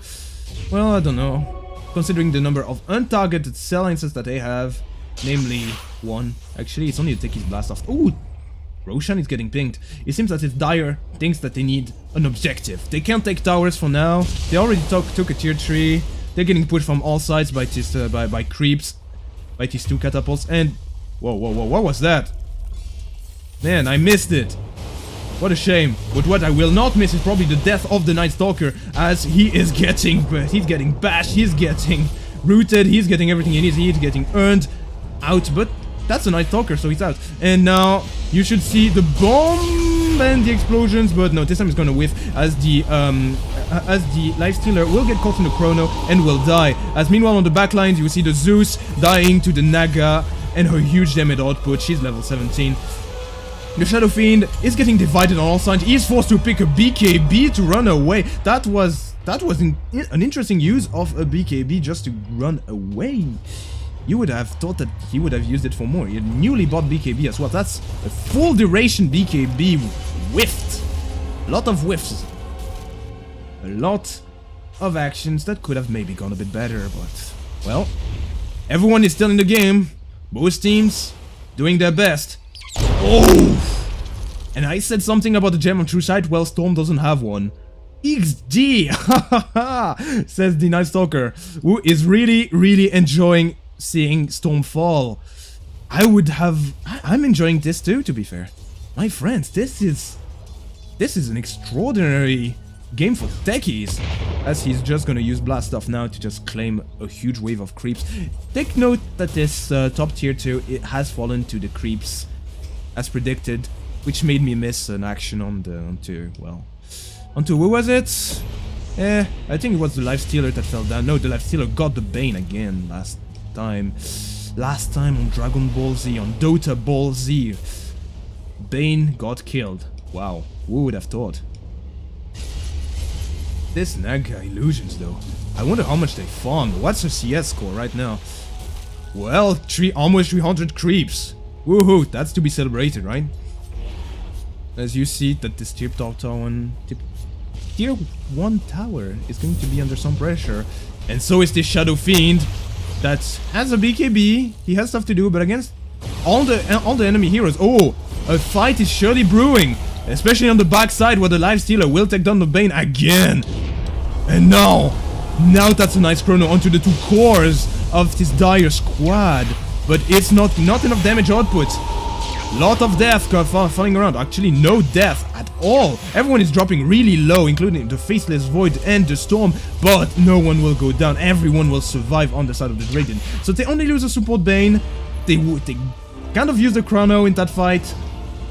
well, I don't know. Considering the number of untargeted silences that they have, namely 1. Actually, it's only a Techies Blast Off. Ooh! Roshan is getting pinged. It seems that if Dire thinks that they need an objective. They can't take towers for now. They already took a tier 3. They're getting pushed from all sides by this, by creeps, by these 2 catapults, and whoa, what was that? Man, I missed it. What a shame. But what I will not miss is probably the death of the Night Stalker, as he's getting bashed, he's getting rooted, he's getting everything he needs, he's getting earned out, but that's a Night Stalker, so he's out. And now you should see the bomb and the explosions, but no, this time it's gonna whiff as the Lifestealer will get caught in the chrono and will die. As meanwhile on the backlines you will see the Zeus dying to the Naga and her huge damage output. She's level 17. The Shadow Fiend is getting divided on all sides. He is forced to pick a BKB to run away. That was an interesting use of a BKB just to run away. You would have thought that he would have used it for more. He had newly bought BKB as well. That's a full duration BKB whiffed. A lot of whiffs. A lot of actions that could have maybe gone a bit better, but, well, everyone is still in the game. Both teams doing their best. Oh! And I said something about the Gem of True Sight. Well, Storm doesn't have one. XD! Says the Night Stalker, who is really enjoying seeing Storm fall. I'm enjoying this too, to be fair. My friends, this is an extraordinary game for techies, as he's just gonna use Blast Off now to just claim a huge wave of creeps. Take note that this top tier 2, it has fallen to the creeps as predicted, which made me miss an action on the onto who was it? I think it was the Lifestealer that fell down. No, the Lifestealer got the Bane again last time. Last time on Dragon Ball Z, on Dota Ball Z, Bane got killed. Wow, who would have thought? This Naga Illusions though, I wonder how much they farmed. What's her CS score right now? Well, almost 300 creeps. Woohoo, that's to be celebrated, right? As you see that this tier 1 tower is going to be under some pressure. And so is this Shadow Fiend that has a BKB. He has stuff to do, but against all the enemy heroes. Oh, a fight is surely brewing. Especially on the backside where the Lifestealer will take down the Bane again. And now that's a nice chrono onto the 2 cores of this dire squad. But it's not enough damage output. Lot of death falling around. Actually, no death at all. Everyone is dropping really low, including the Faceless Void and the Storm. But no one will go down. Everyone will survive on the side of the Dragon. So they only lose a support Bane. They kind of use the chrono in that fight.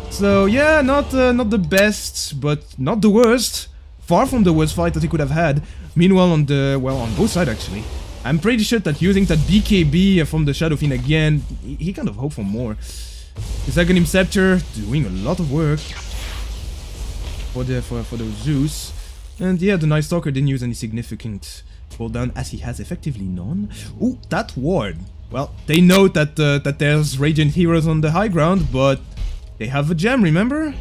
So yeah, not the best, but not the worst. Far from the worst fight that he could have had. Meanwhile, on both sides actually, I'm pretty sure that using that BKB from the Shadow Fiend again, he kind of hoped for more. The Aghanim Scepter doing a lot of work for the Zeus, and yeah, the Night Stalker didn't use any significant cooldown as he has effectively none. Ooh, that ward. Well, they know that there's Radiant heroes on the high ground, but they have a gem, remember?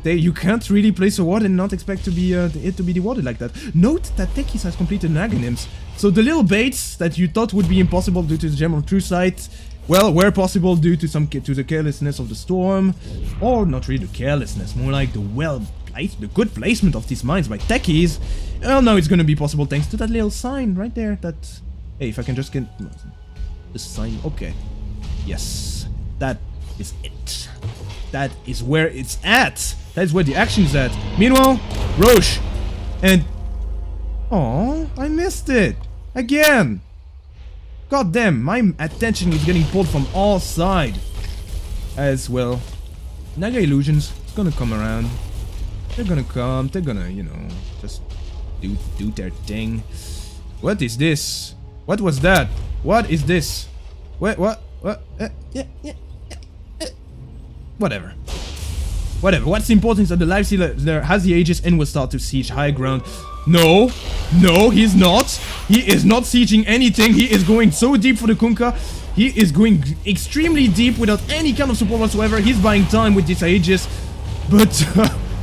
You can't really place a ward and not expect to be it to be dewarded like that. Note that Tekis has completed Naganims, so the little baits that you thought would be impossible due to the gem on True Sight, well, were possible due to the carelessness of the Storm, or not really the carelessness, more like the good placement of these mines by Tekis. Well, now it's gonna be possible thanks to that little sign right there. That, hey, if I can just get the sign, okay, yes, that is it. That is where it's at. That is where the action is at. Meanwhile, Roche and... oh, I missed it. Again. God damn, my attention is getting pulled from all sides. As well. Naga Illusions is gonna come around. They're gonna, you know, just do their thing. What is this? What was that? What is this? What? Yeah. Whatever. What's important is that the Lifestealer there has the Aegis and will start to siege high ground. No, he's not. He is not sieging anything. He is going so deep for the Kunkka. He is going extremely deep without any kind of support whatsoever. He's buying time with this Aegis. But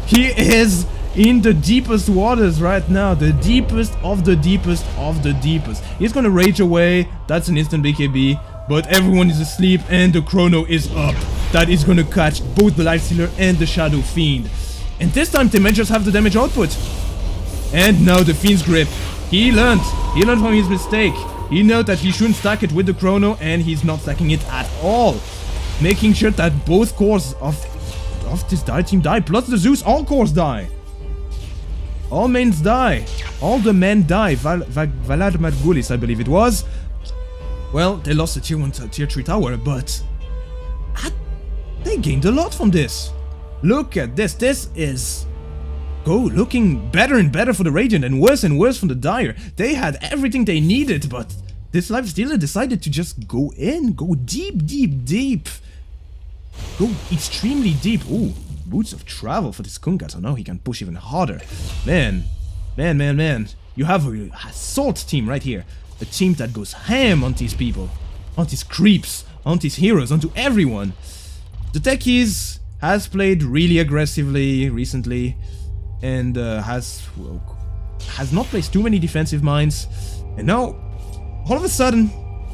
he is in the deepest waters right now. The deepest of the deepest of the deepest. He's gonna rage away. That's an instant BKB. But everyone is asleep and the chrono is up. That is gonna catch both the Lifestealer and the Shadow Fiend. And this time they may just have the damage output. And now the Fiend's Grip. He learned from his mistake. He knows that he shouldn't stack it with the chrono, and he's not stacking it at all. Making sure that both cores of this dire team die, plus the Zeus, all cores die. All mains die. All the men die. Valad Margulis, I believe it was. Well, they lost the tier 1 to tier 3 tower, but they gained a lot from this. Look at this. This is looking better and better for the Radiant and worse for the Dire. They had everything they needed, but this Lifestealer decided to just go in, go deep. Go extremely deep. Ooh, Boots of Travel for this Kunkka, so now he can push even harder. Man. You have a assault team right here. A team that goes ham on these people, on these creeps, on these heroes, onto everyone. The Techies has played really aggressively recently, and has not placed too many defensive mines. And now, all of a sudden,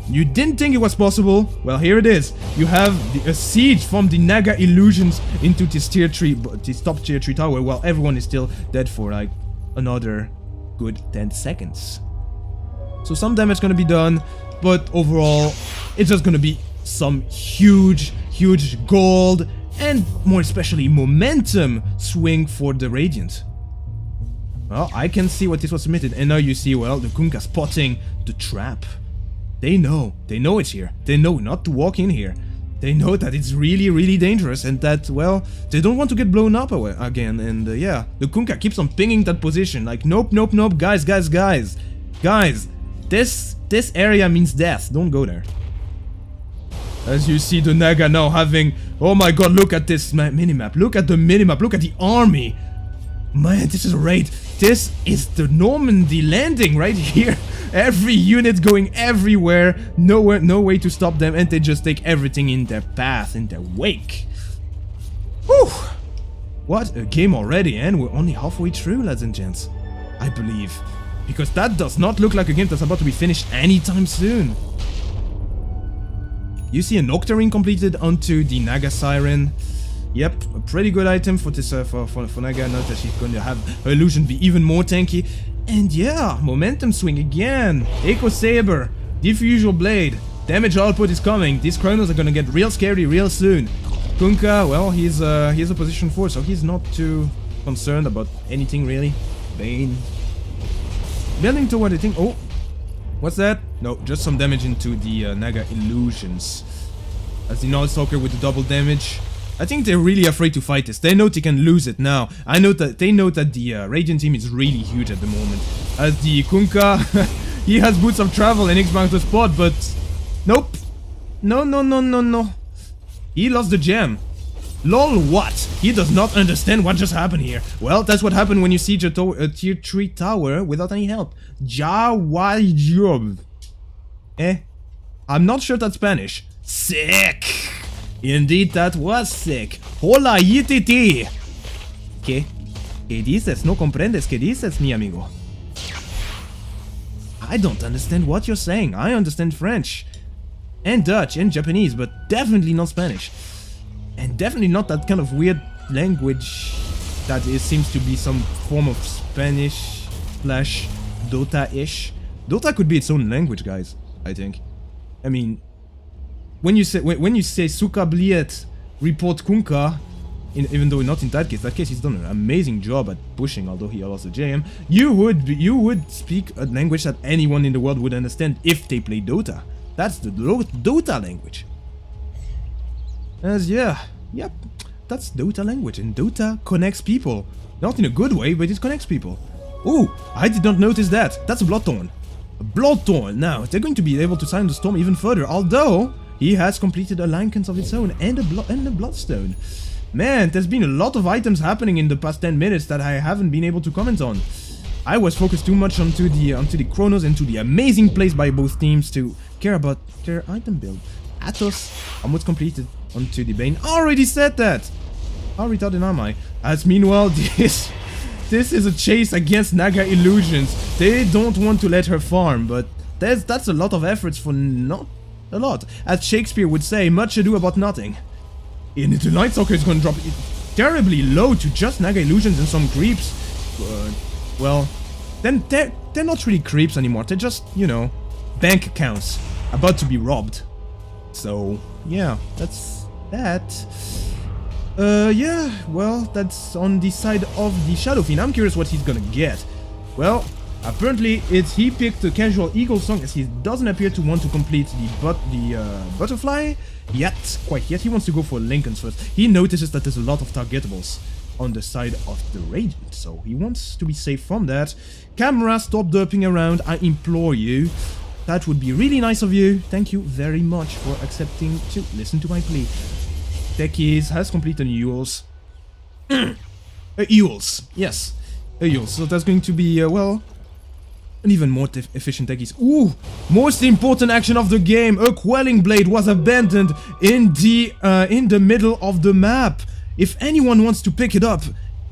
you didn't think it was possible. Well, here it is. You have a siege from the Naga Illusions into this tier 3, this top tier 3 tower, while everyone is still dead for like another good 10 seconds. So some damage gonna be done, but overall, it's just gonna be some huge gold and more especially momentum swing for the Radiant. Well, I can see what this was submitted, and now you see, well, the Kunkka spotting the trap. They know it's here. They know not to walk in here. They know that it's really dangerous and that, well, they don't want to get blown up again. And yeah, the Kunkka keeps on pinging that position like, nope, guys, this area means death. Don't go there. As you see the Naga now having, oh my god, look at this minimap. Look at the minimap. Look at the army. Man, this is a raid. This is the Normandy landing right here. Every unit going everywhere. No way to stop them, and they just take everything in their path, in their wake. Whew. What a game already, and we're only halfway through, lads and gents. I believe. Because that does not look like a game that's about to be finished anytime soon. You see an Octarine completed onto the Naga Siren. Yep, a pretty good item for this for Naga. Not that she's going to have her illusion be even more tanky. And yeah, momentum swing again. Echo Saber, Diffusal Blade. Damage output is coming. These Chronos are gonna get real scary real soon. Kunkka, well, he's a position 4, so he's not too concerned about anything really. Bane. Building toward the thing. Oh, what's that? No, just some damage into the Naga illusions. As the Night Stalker with the double damage. I think they're really afraid to fight this. They know they can lose it now. I know that they know that the Radiant team is really huge at the moment. As the Kunkka, he has boots of travel and X-Bound to spot, but nope. No. He lost the gem. Lol, what? He does not understand what just happened here. Well, that's what happened when you siege a tier 3 tower without any help. Jawajub. I'm not sure that's Spanish. Sick. Indeed, that was sick. Hola, yititi. ¿Qué? ¿Qué dices? No comprendes. ¿Qué dices, mi amigo? I don't understand what you're saying. I understand French. And Dutch and Japanese, but definitely not Spanish. And definitely not that kind of weird language that seems to be some form of Spanish slash Dota-ish. Dota could be its own language, guys, I think. I mean, when you say Suka Bliet report Kunkka, even though not in that case he's done an amazing job at pushing, although he lost the JM, you would speak a language that anyone in the world would understand if they play Dota. That's the Dota language. As yep, that's Dota language, and Dota connects people. Not in a good way, but it connects people. Ooh, I did not notice that. That's a Bloodthorn. A Bloodthorn. Now, they're going to be able to silence the storm even further, although he has completed a Linkens of its own and a Bloodstone. Man, there's been a lot of items happening in the past 10 minutes that I haven't been able to comment on. I was focused too much onto the Chronos and to the amazing plays by both teams to care about their item build. Athos almost completed onto the Bane. Already said that! How retarded am I? As meanwhile, this is a chase against Naga illusions. They don't want to let her farm, but that's a lot of efforts for not a lot. As Shakespeare would say, much ado about nothing. And the Night Stalker is going to drop it terribly low to just Naga illusions and some creeps. Well, then they're not really creeps anymore. They're just, you know, bank accounts about to be robbed. So, yeah, that's that. Yeah, well, that's on the side of the Shadow Fiend. I'm curious what he's gonna get. Well, apparently he picked the Casual Eagle Song, as he doesn't appear to want to complete the Butterfly quite yet. He wants to go for Lincolns first. He notices that there's a lot of targetables on the side of the Radiant, so he wants to be safe from that. Camera, stop derping around, I implore you. That would be really nice of you. Thank you very much for accepting to listen to my plea. Techies has completed Ewels. Ewels, yes. Ewels, so that's going to be, well, an even more efficient Techies. Ooh, most important action of the game. A Quelling Blade was abandoned in the middle of the map. If anyone wants to pick it up,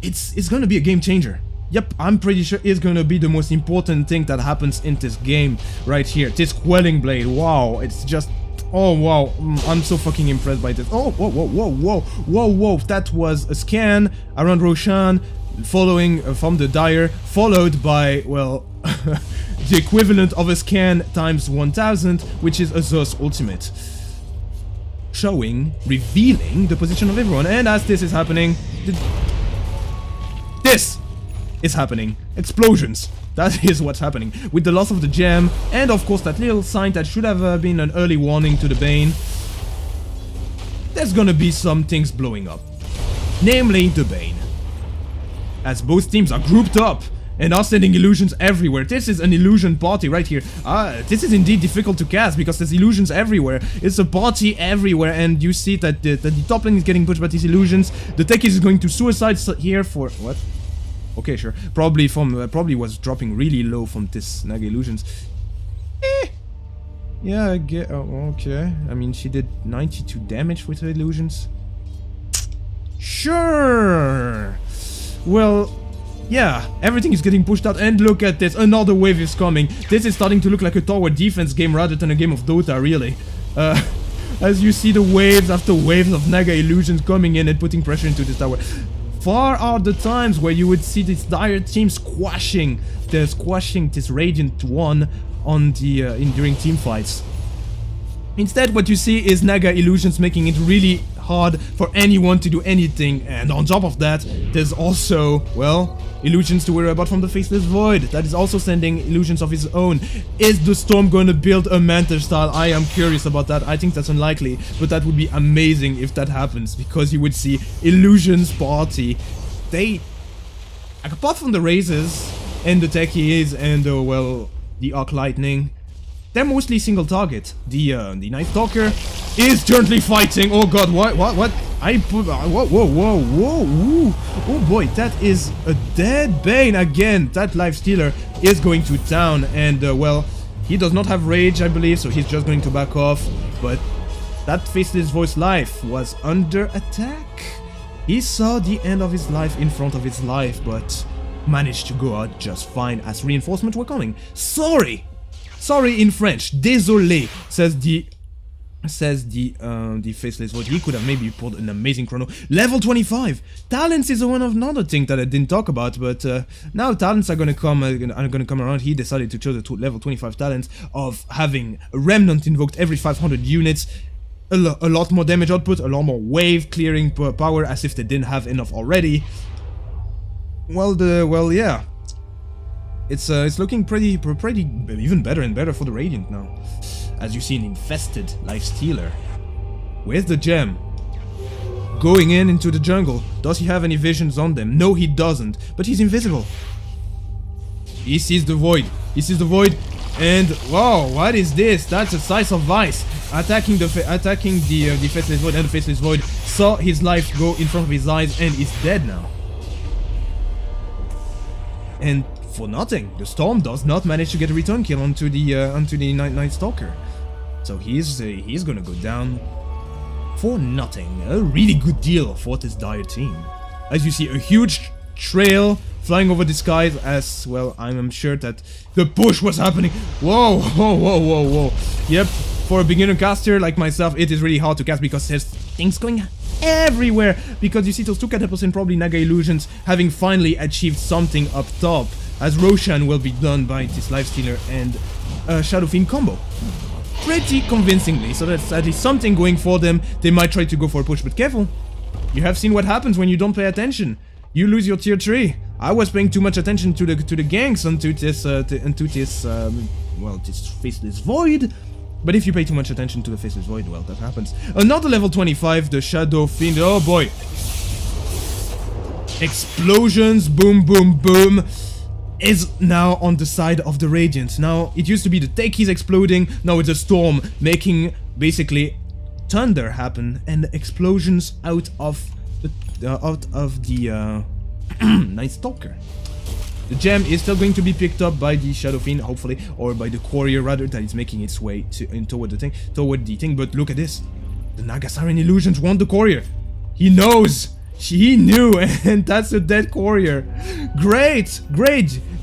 it's gonna be a game changer. Yep, I'm pretty sure it's gonna be the most important thing that happens in this game right here. This Quelling Blade, wow, it's just, oh wow, I'm so fucking impressed by this. Oh, whoa, that was a scan around Roshan, following from the Dire, followed by, well, the equivalent of a scan times 1000, which is a Zeus ultimate. showing, revealing the position of everyone. And as this is happening, this is happening. Explosions. That is what's happening. With the loss of the gem, and of course that little sign that should have been an early warning to the Bane, there's gonna be some things blowing up. Namely, the Bane. As both teams are grouped up and are sending illusions everywhere. This is an illusion party right here. This is indeed difficult to cast because there's illusions everywhere. It's a party everywhere, and you see that the top lane is getting pushed by these illusions. The tech is going to suicide here for... what? Okay, sure. Probably from... probably was dropping really low from this Naga illusions. Yeah, I get... oh, okay. I mean, she did 92 damage with her illusions. Sure! Well... yeah, everything is getting pushed out, and look at this, another wave is coming. This is starting to look like a tower defense game rather than a game of Dota, really. As you see the waves after waves of Naga illusions coming in and putting pressure into this tower. Far are the times where you would see this dire team squashing this Radiant one on the during team fights. Instead, what you see is Naga illusions making it really hard for anyone to do anything, and on top of that, there's also, well, illusions to worry about from the Faceless Void that is also sending illusions of his own. Is the Storm going to build a Manta style? I am curious about that. I think that's unlikely, but that would be amazing if that happens, because you would see illusions party. They, apart from the raises and the techies and well, the Arc Lightning, they're mostly single target. The Night Stalker is currently fighting. Oh god, what? I put... whoa. Oh boy, that is a dead Bane again. That Life Stealer is going to town, and well, he does not have rage, I believe, so he's just going to back off. But that Faceless Voice life was under attack. He saw the end of his life in front of his life, but managed to go out just fine as reinforcements were coming. Sorry in French. Désolé, says the Faceless Void. He could have maybe pulled an amazing chrono. Level 25. Talents is another thing that I didn't talk about, but now talents are gonna come around. He decided to choose the level 25 talents of having a Remnant invoked every 500 units. A lot more damage output, a lot more wave clearing power, as if they didn't have enough already. Well, yeah. It's looking pretty even better and better for the Radiant now. As you see an infested Life Stealer with the gem going into the jungle. Does he have any visions on them? No, he doesn't, but he's invisible. He sees the void. And whoa, what is this? That's a Size of Vice attacking the Faceless Void, and the Faceless Void saw his life go in front of his eyes and is dead now. And for nothing, the Storm does not manage to get a return kill onto the Night Stalker. So he's gonna go down for nothing. A really good deal for this dire team. As you see, a huge trail flying over the skies, as well, I'm sure that the push was happening. Whoa. Yep, for a beginner caster like myself, it is really hard to cast because there's things going everywhere. Because you see those two catapults and probably Naga illusions having finally achieved something up top, as Roshan will be done by this Life Stealer and Shadow Fiend combo. Pretty convincingly, so that's at least something going for them. They might try to go for a push, but careful. You have seen what happens when you don't pay attention. You lose your tier 3. I was paying too much attention to the ganks onto this this Faceless Void. But if you pay too much attention to the Faceless Void, well, that happens. Another level 25, the Shadow Fiend. Oh boy. Explosions, boom, boom, boom, is now on the side of the Radiant. Now, it used to be the techies exploding, now it's a Storm making, basically, thunder happen, and explosions out of the Night Stalker. The gem is still going to be picked up by the Shadow Fiend, hopefully, or by the Courier, rather, that is making its way toward the thing, but look at this. The Naga Siren illusions want the Courier. He knows! He knew, and that's a dead Courier. Great!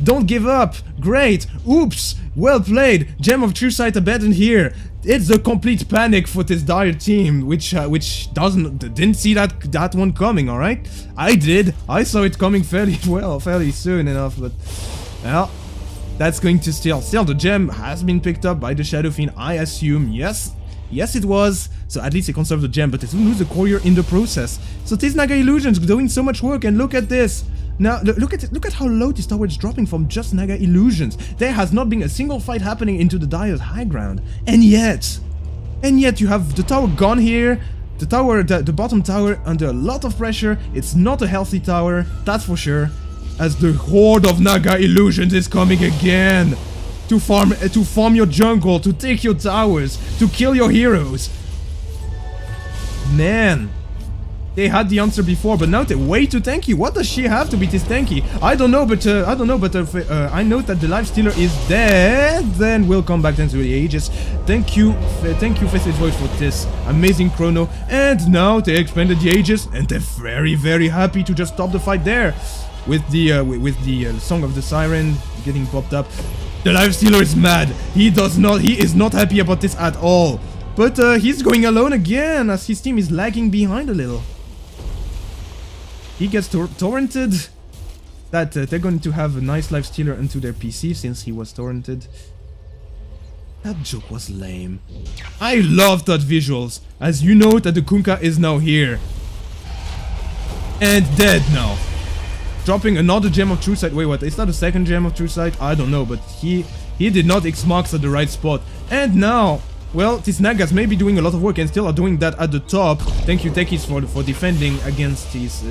Don't give up! Great! Oops! Well played! Gem of True Sight abandoned here. It's a complete panic for this dire team, which didn't see that one coming. All right, I did. I saw it coming fairly soon enough, but well, that's going to still the gem has been picked up by the Shadow Fiend, I assume. Yes, Yes, it was. So at least he conserved the gem, but he lose the courier in the process. So this Naga Illusion's doing so much work, and look at this. Now, look at how low this tower is dropping from just Naga Illusions. There has not been a single fight happening into the Dire's high ground. And yet you have the tower gone here. The tower, the bottom tower, under a lot of pressure. It's not a healthy tower, that's for sure. As the horde of Naga Illusions is coming again. To farm your jungle, to take your towers, to kill your heroes. Man, they had the answer before, but now they're way too tanky. What does she have to be this tanky? I don't know, but I know that the Lifestealer is dead. Then we'll come back then to the Aegis. Thank you, Faceless Voice, for this amazing chrono. And now they expanded the Aegis, and they're very, very happy to just stop the fight there. With the Song of the Siren getting popped up. The Lifestealer is mad. He is not happy about this at all. But he's going alone again as his team is lagging behind a little. He gets torrented. That they're going to have a nice Lifestealer into their PC since he was torrented. That joke was lame. I love that visuals. As you know that the Kunkka is now here. And dead now. Dropping another Gem of True Sight. Wait, what? Is that a second Gem of True Sight? I don't know, but he did not X-Marks at the right spot. And now, well, these Nagas may be doing a lot of work and still are doing that at the top. Thank you, Techies, for defending against these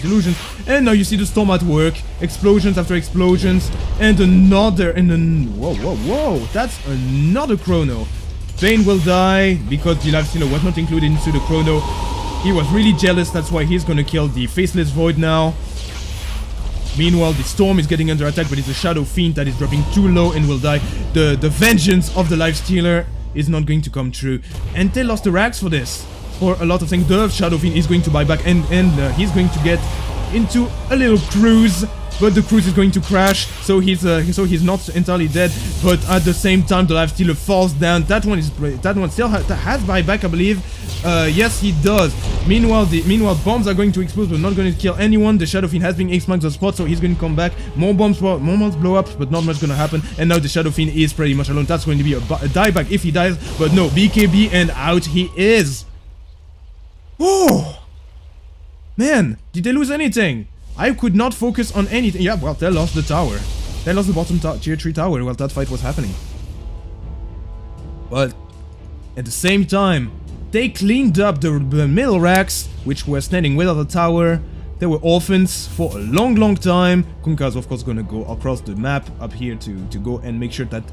illusions. And now you see the storm at work. Explosions after explosions. And another, whoa, that's another chrono. Bane will die because the Lifestealer was not included into the chrono. He was really jealous, that's why he's gonna kill the Faceless Void now. Meanwhile, the Storm is getting under attack, but it's a Shadow Fiend that is dropping too low and will die. The vengeance of the Lifestealer is not going to come true. And they lost the rags for this. For a lot of things, the Shadow Fiend is going to buy back, and he's going to get into a little cruise. But the cruise is going to crash, so he's not entirely dead. But at the same time, the Lifestealer falls down. That one still has buyback, I believe. Yes, he does. Meanwhile, bombs are going to explode, but not going to kill anyone. The Shadow Fiend has been X-Marked the spot, so he's going to come back. More bombs blow up, but not much going to happen. And now the Shadow Fiend is pretty much alone. That's going to be a dieback if he dies. But no, BKB, and out he is. Oh, man, did they lose anything? I could not focus on anything. Yeah, well, they lost the tower. They lost the bottom tier 3 tower while that fight was happening. But at the same time, they cleaned up the middle racks, which were standing without a tower. They were orphans for a long time. Kunkka's of course gonna go across the map up here to go and make sure that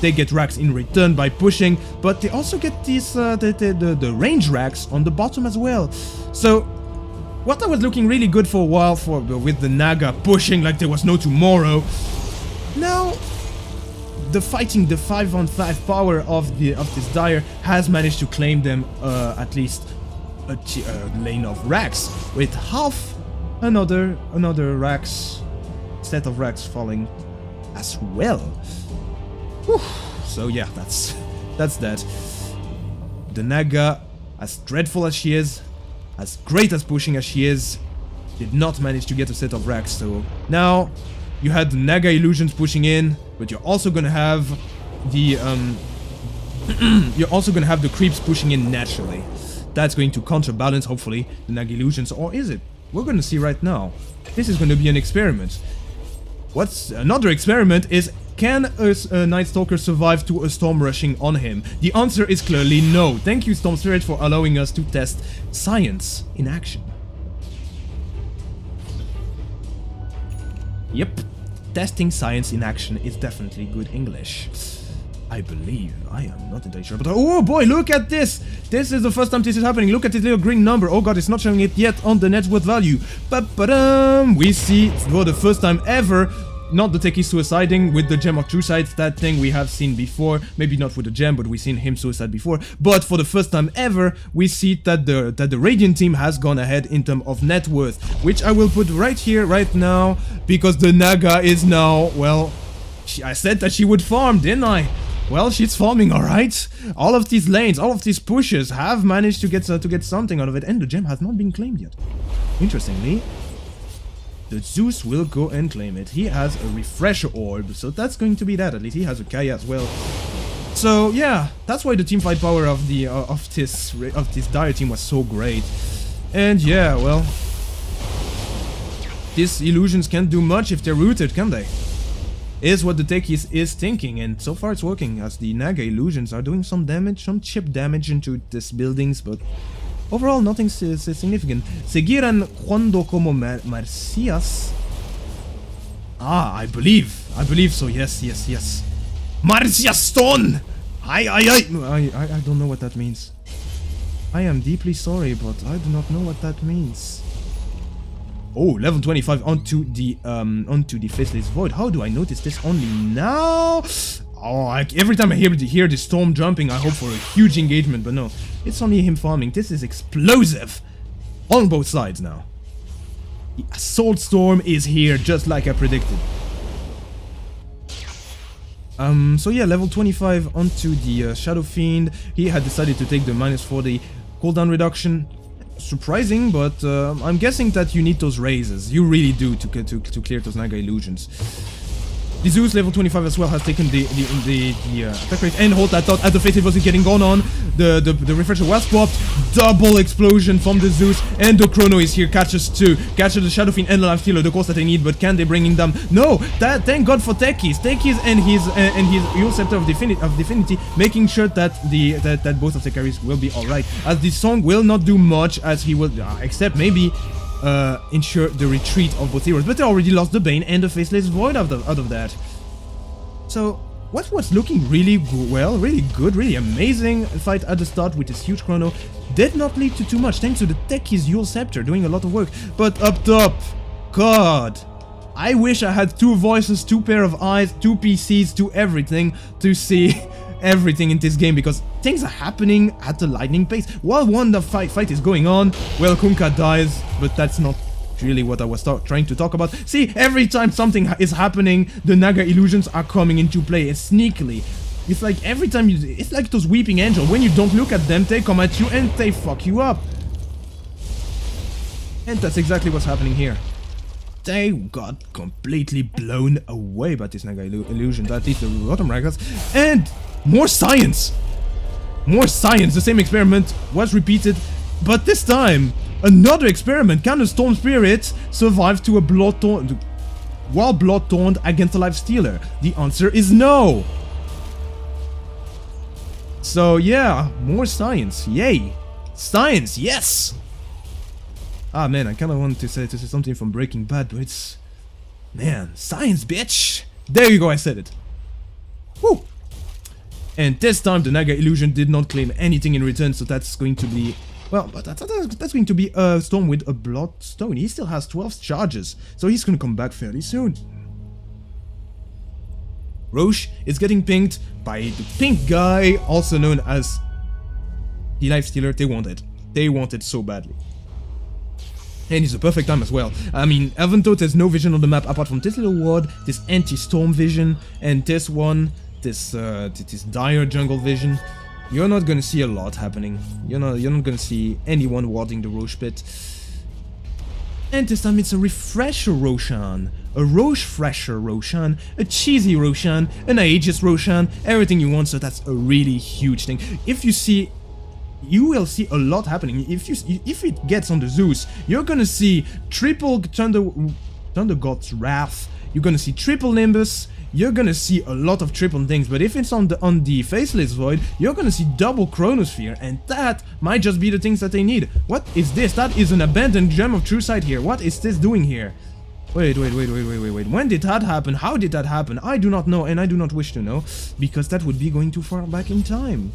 they get racks in return by pushing. But they also get these the range racks on the bottom as well. So what I was looking really good for a while with the Naga pushing like there was no tomorrow. Now the 5-on-5 power of this Dire has managed to claim them at least a lane of racks with half another racks set of racks falling as well. Whew. So yeah, that's that. The Naga, as dreadful as she is, as great as pushing as she is, did not manage to get a set of racks. So now you had the Naga Illusions pushing in, but you're also gonna have the creeps pushing in naturally. That's going to counterbalance, hopefully, the Naga Illusions, or is it? We're gonna see right now. This is gonna be an experiment. What's another experiment is, can a Night Stalker survive to a storm rushing on him? The answer is clearly no. Thank you, Storm Spirit, for allowing us to test science in action. Yep, testing science in action is definitely good English. I believe. I am not entirely sure, but oh boy, look at this! This is the first time this is happening. Look at this little green number. Oh god, it's not showing it yet on the net worth value. Ba-ba-dum! We see for the first time ever, not the techie suiciding with the Gem of True Sight, that thing we have seen before. Maybe not with the gem, but we've seen him suicide before. But for the first time ever, we see that the Radiant team has gone ahead in terms of net worth, which I will put right here, right now, because the Naga is now, well, I said that she would farm, didn't I? Well, she's farming, alright. All of these lanes, all of these pushes have managed to get something out of it, and the gem has not been claimed yet. Interestingly, the Zeus will go and claim it. He has a refresher orb, so that's going to be that. At least he has a Kaya as well. So yeah, that's why the teamfight power of the of this dire team was so great. And yeah, well, these illusions can't do much if they're rooted, can they? Is what the techies is thinking, and so far it's working, as the Naga illusions are doing some damage, some chip damage into these buildings, but overall nothing significant. Seguirán cuando como Marcias. Ah, I believe so, yes. Marcia Stone! I don't know what that means. I am deeply sorry, but I do not know what that means. Oh, level 25 onto the Faceless Void. How do I notice this only now? Oh, every time I hear the storm jumping, I hope for a huge engagement, but no. It's only him farming. This is explosive. On both sides now. The Assault Storm is here, just like I predicted. So yeah, level 25 onto the Shadow Fiend. He had decided to take the -40 cooldown reduction. Surprising, but I'm guessing that you need those raises. You really do to clear those Naga illusions. The Zeus level 25 as well has taken the attack rate and hold that thought as the Faceless was getting gone on. The refresher was popped. Double explosion from the Zeus, and the Chrono is here. Catches the Shadow Fiend and the Life Stealer, the course that they need, but can they bring him down? No! Thank God for Techies and his Eul Scepter of Divinity, making sure that that both of the carries will be alright. As the song will not do much, as he will except maybe ensure the retreat of both heroes, but they already lost the Bane and the Faceless Void out of that. So what was looking really good, really amazing fight at the start with this huge Chrono did not lead to too much, thanks to the Techies Eul Scepter doing a lot of work. But up top, God, I wish I had 2 voices, 2 pair of eyes, 2 PCs, 2 everything to see everything in this game, because things are happening at the lightning pace. While the fight is going on, well, Kunkka dies, but that's not really what I was trying to talk about. See, every time something is happening, the Naga illusions are coming into play, and sneakily. It's like every time it's like those weeping angels. When you don't look at them, they come at you and they fuck you up. And that's exactly what's happening here. They got completely blown away by this Naga illusion, at least the bottom rankers. And more science! More science! The same experiment was repeated, but this time, another experiment. Can the Storm Spirit survive to a while blood-torn against a Life Stealer? The answer is no! So yeah, more science. Yay! Science, yes! Ah man, I kinda wanted to say something from Breaking Bad, but it's... Man, science, bitch! There you go, I said it. Woo! And this time the Naga illusion did not claim anything in return, so that's going to be... Well, but that's going to be a Storm with a Bloodstone. He still has 12 charges, so he's gonna come back fairly soon. Roche is getting pinked by the pink guy, also known as the Life Stealer. They want it so badly. And it's a perfect time as well. I mean, Aventot has no vision on the map apart from this little ward, this anti-storm vision, and this one, this dire jungle vision. You're not gonna see a lot happening. You're not gonna see anyone warding the Roche pit. And this time it's a refresher Roshan, a Roche-fresher Roshan, a cheesy Roshan, an Aegis Roshan, everything you want, so that's a really huge thing. If you see... You will see a lot happening. If it gets on the Zeus, you're gonna see triple Thunder God's Wrath, you're gonna see triple Nimbus, you're gonna see a lot of triple things. But if it's on the Faceless Void, you're gonna see double Chronosphere, and that might just be the things that they need. What is this? That is an abandoned Gem of True Sight here. What is this doing here? Wait. When did that happen? How did that happen? I do not know, and I do not wish to know, because that would be going too far back in time.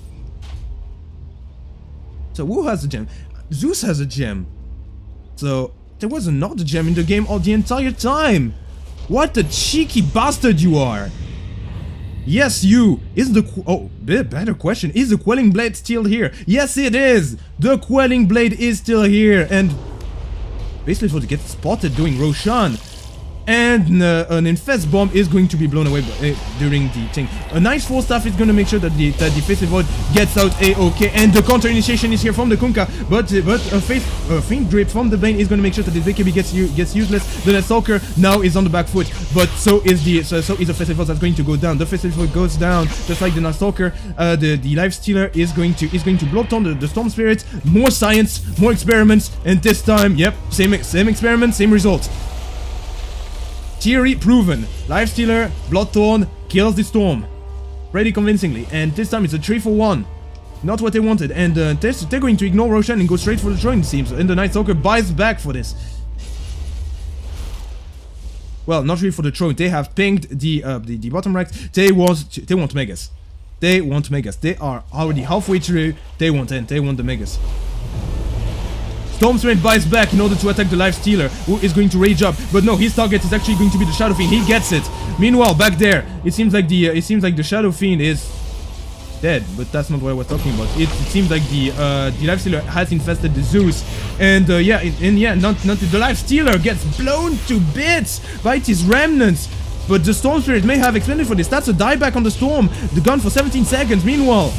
So who has a gem? Zeus has a gem. So there was another gem in the game all the entire time. What a cheeky bastard you are. Yes, you. Is the... Oh, better question. Is the Quelling Blade still here? Yes, it is. The Quelling Blade is still here. And basically for to get spotted doing Roshan. and an infest bomb is going to be blown away during the thing. A nice force staff is going to make sure that the Faceless Void gets out a-okay, and the counter initiation is here from the Kunkka, but a faint grip from the Bane is going to make sure that the BKB gets useless. The Stalker now is on the back foot, but so is the Faceless Void that's going to go down. The Faceless Void goes down just like the Stalker. The Life Stealer is going to blow on the Storm Spirit. More science, more experiments, and this time, yep, same experiment, same result. Theory proven. Life Stealer, Bloodthorn kills the Storm pretty convincingly, and this time it's a 3-for-1. Not what they wanted, and they're going to ignore Roshan and go straight for the throne, it seems, and the Night Stalker buys back for this. Well, not really for the throne. They have pinged the bottom racks. They want Megas. They want Megas. They are already halfway through. They want the Megas. Storm Spirit buys back in order to attack the Life Stealer, who is going to rage up. But no, his target is actually going to be the Shadow Fiend. He gets it. Meanwhile, back there, it seems like the Shadow Fiend is dead, but that's not what I was talking about. It seems like the Life Stealer has infested the Zeus, and the Life Stealer gets blown to bits by his remnants. But the Storm Spirit may have expended for this. That's a dieback on the Storm. The gun for 17 seconds. Meanwhile,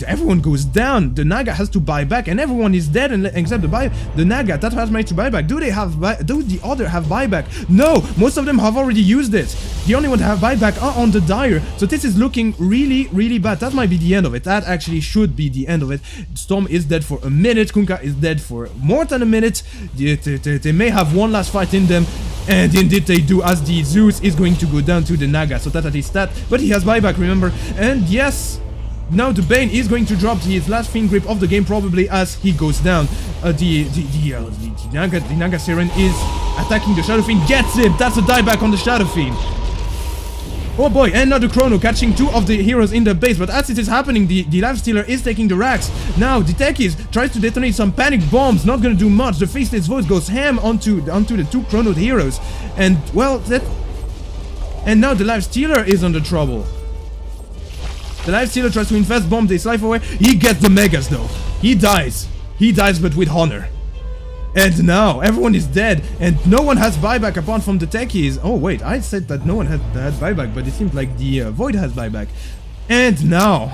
everyone goes down. The Naga has to buy back, and everyone is dead except the Naga that has managed to buy back. Do the other have buyback? No, most of them have already used it. The only one that have buyback are on the Dire. So this is looking really, really bad. That might be the end of it. That actually should be the end of it. Storm is dead for a minute. Kunkka is dead for more than a minute. They may have one last fight in them. And indeed they do, as the Zeus is going to go down to the Naga, so that at least that. But he has buyback, remember. And yes, now the Bane is going to drop his last Fiend Grip of the game, probably, as he goes down. The Naga Siren is attacking the Shadow Fiend, gets him. That's a dieback on the Shadow Fiend. Oh boy, and now the Chrono catching two of the heroes in the base, but as it is happening, the Life Stealer is taking the racks. Now, the Techies tries to detonate some panic bombs, not gonna do much. The Faceless Voice goes ham onto the two Chrono heroes. And, well, and now the Life Stealer is under trouble. The Life Stealer tries to infest bomb this life away. He gets the Megas, though. He dies. He dies, but with honor. And now, everyone is dead, and no one has buyback apart from the Techies. Oh wait, I said that no one had buyback, but it seems like the Void has buyback. And now,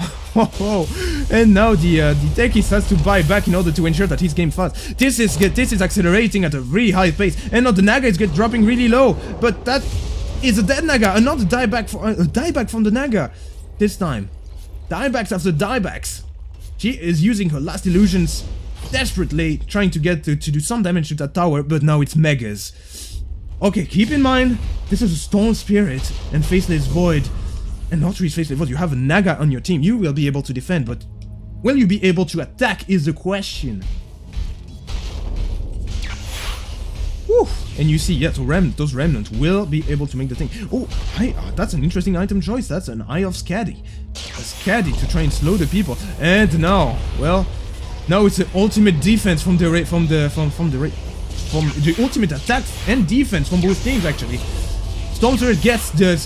and now the Techies has to buy back in order to ensure that his game fast. This is accelerating at a really high pace, and now the Naga is dropping really low. But that is a dead Naga, another dieback from the Naga. This time, diebacks after diebacks. She is using her last illusions desperately, trying to get to do some damage to that tower, but now it's Megas. Okay, keep in mind, this is a Storm Spirit and Faceless Void, and not really Faceless Void. You have a Naga on your team, you will be able to defend, but will you be able to attack is the question. Whew. And you see, yeah, so those remnants will be able to make the thing. Oh, that's an interesting item choice. That's an Eye of Skadi. A Skadi to try and slow the people. And now, well, now it's the ultimate defense from the ultimate attack and defense from both teams actually. Storm Spirit gets the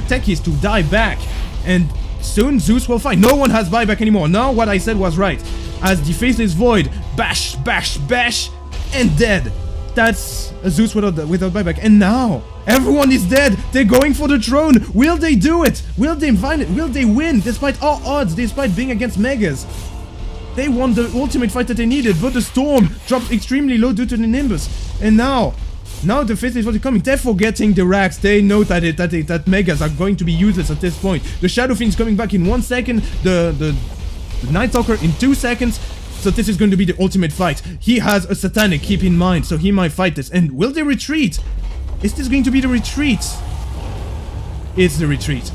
Techies to die back, and soon Zeus will fight. No one has buyback anymore. Now what I said was right. As the Faceless Void bash, bash, bash, and dead. That's a Zeus without buyback. And now everyone is dead. They're going for the throne. Will they do it? Will they find it? Will they win despite all odds, despite being against Megas? They won the ultimate fight that they needed, but the Storm dropped extremely low due to the Nimbus. And now the Faceless Void is coming. They're forgetting the racks. They know that Megas are going to be useless at this point. The Shadow Fiend is coming back in 1 second. The Night Stalker in 2 seconds. So this is going to be the ultimate fight. He has a Satanic, keep in mind, so he might fight this. And will they retreat? Is this going to be the retreat? It's the retreat.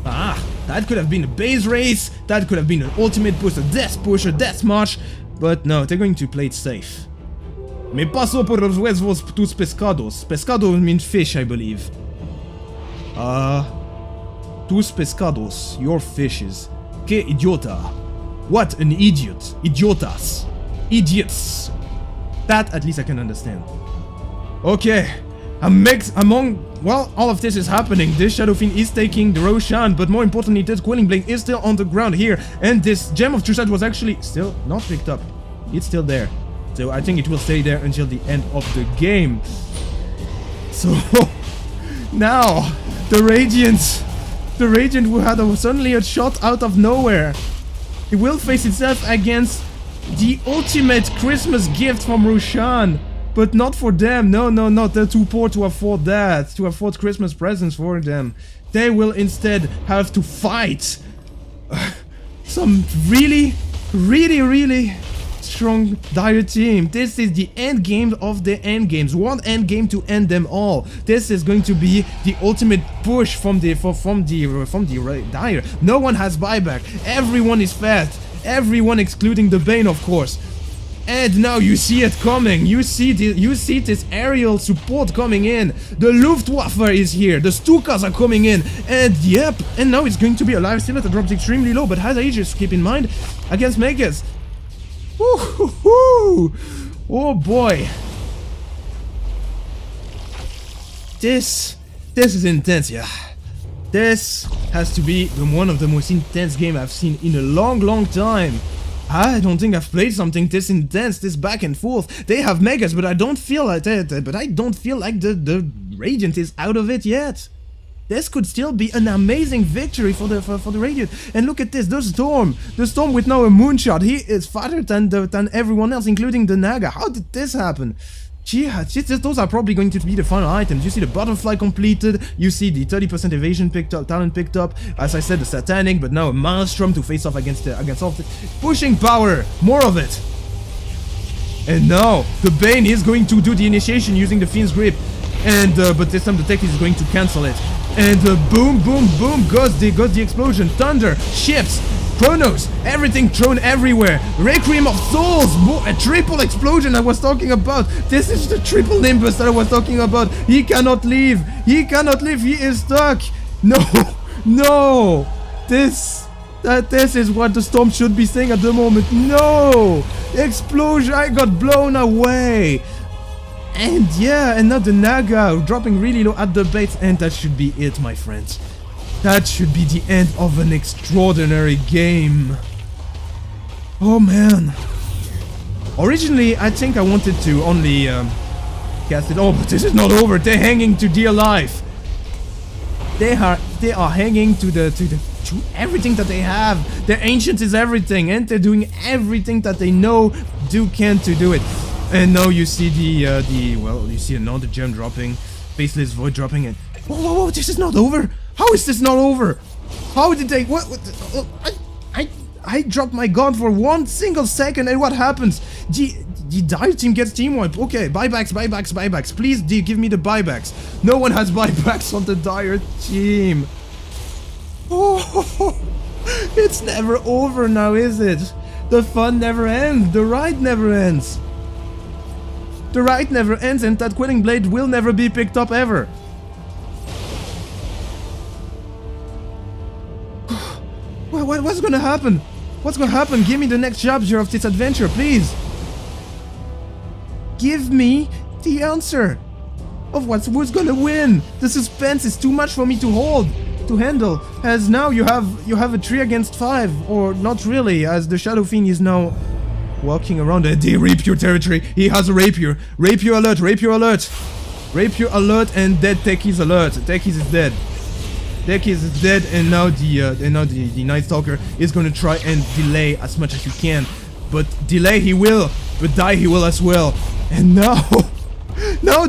Ah, that could have been a base race. That could have been an ultimate push, a death march. But no, they're going to play it safe. Me paso por los huevos tus pescados. Pescado means fish, I believe. Tus pescados, your fishes. Que idiota. What an idiot. Idiotas. Idiots. That at least I can understand. Okay. Well, all of this is happening. This Shadow Fiend is taking the Roshan, but more importantly, this Queling Blade is still on the ground here. And this Gem of True Sight was actually still not picked up. It's still there. So I think it will stay there until the end of the game. So now the Radiant who had suddenly a shot out of nowhere, it will face itself against the ultimate Christmas gift from Roshan. But not for them. No, they're too poor to afford that, to afford Christmas presents for them. They will instead have to fight some really strong dire team. This is the end game of the end games. One end game to end them all. This is going to be the ultimate push from the dire. No one has buyback. Everyone is fast. Everyone excluding the Bane, of course. And now you see it coming. You see this aerial support coming in. The Luftwaffe is here. The Stukas are coming in. And yep, and now it's going to be a live still. It drops extremely low, but has ages, keep in mind, against Megas. Oh boy. This is intense, yeah. This has to be one of the most intense games I've seen in a long time. I don't think I've played something this intense, this back and forth. They have Megas, but I don't feel like that. But I don't feel like the Radiant is out of it yet. This could still be an amazing victory for the Radiant. And look at this, the Storm with now a moonshot. He is faster than everyone else, including the Naga. How did this happen? Those are probably going to be the final items. You see the butterfly completed, you see the 30% evasion talent picked up, as I said, the satanic, but now a maelstrom to face off against all of it. Pushing power, more of it. And now the Bane is going to do the initiation using the Fiend's Grip, and but this time the tech is going to cancel it. And boom goes the explosion, thunder, ships, Chronos, everything thrown everywhere. Requiem of Souls, a triple explosion I was talking about. This is the triple Nimbus that I was talking about. He cannot leave. He is stuck. No. This is what the Storm should be saying at the moment. No. Explosion, I got blown away. And yeah, and now the Naga dropping really low at the base, and that should be it, my friends. That should be the end of an extraordinary game. Oh man. Originally, I think I wanted to only cast it. Oh, but this is not over. They're hanging to dear life. They are hanging to everything that they have. Their ancient is everything, and they're doing everything that they know can to do it. And now you see you see another gem dropping, Faceless Void dropping it. Whoa, this is not over. How is this not over? How did they? I dropped my gun for 1 single second, and what happens? The dire team gets team wipe. Okay, buybacks. Please, give me the buybacks. No one has buybacks on the dire team. Oh, it's never over now, is it? The fun never ends. The ride never ends. The ride never ends, and that Queling Blade will never be picked up ever. What's gonna happen? What's gonna happen? Give me the next chapter of this adventure, please. Give me the answer of who's gonna win. The suspense is too much for me to handle. As now you have a 3 against 5, or not really, as the Shadow Fiend is now walking around the rapier territory. He has a rapier. Rapier alert, and dead Techies alert. Techies is dead. Techies is dead, and now the Night Stalker is going to try and delay as much as you can. But delay he will, but die he will as well. And now No,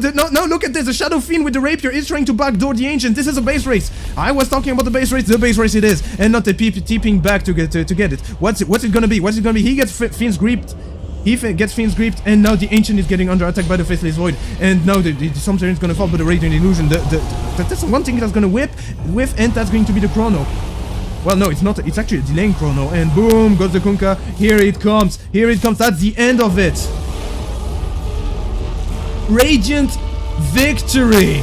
look at this. The Shadow Fiend with the Rapier is trying to backdoor the Ancient. This is a base race. I was talking about the base race. The base race it is. And not the TPing back to get it. What's it gonna be? He gets Fiend's gripped. He gets Fiend's gripped, and now the Ancient is getting under attack by the Faceless Void. And now the Summoner is gonna fall by the Radiant Illusion. That's one thing that's gonna whiff, and that's going to be the Chrono. Well, no, it's not. It's actually a delaying Chrono. And boom, goes the Kunkka. Here it comes. That's the end of it. Radiant victory.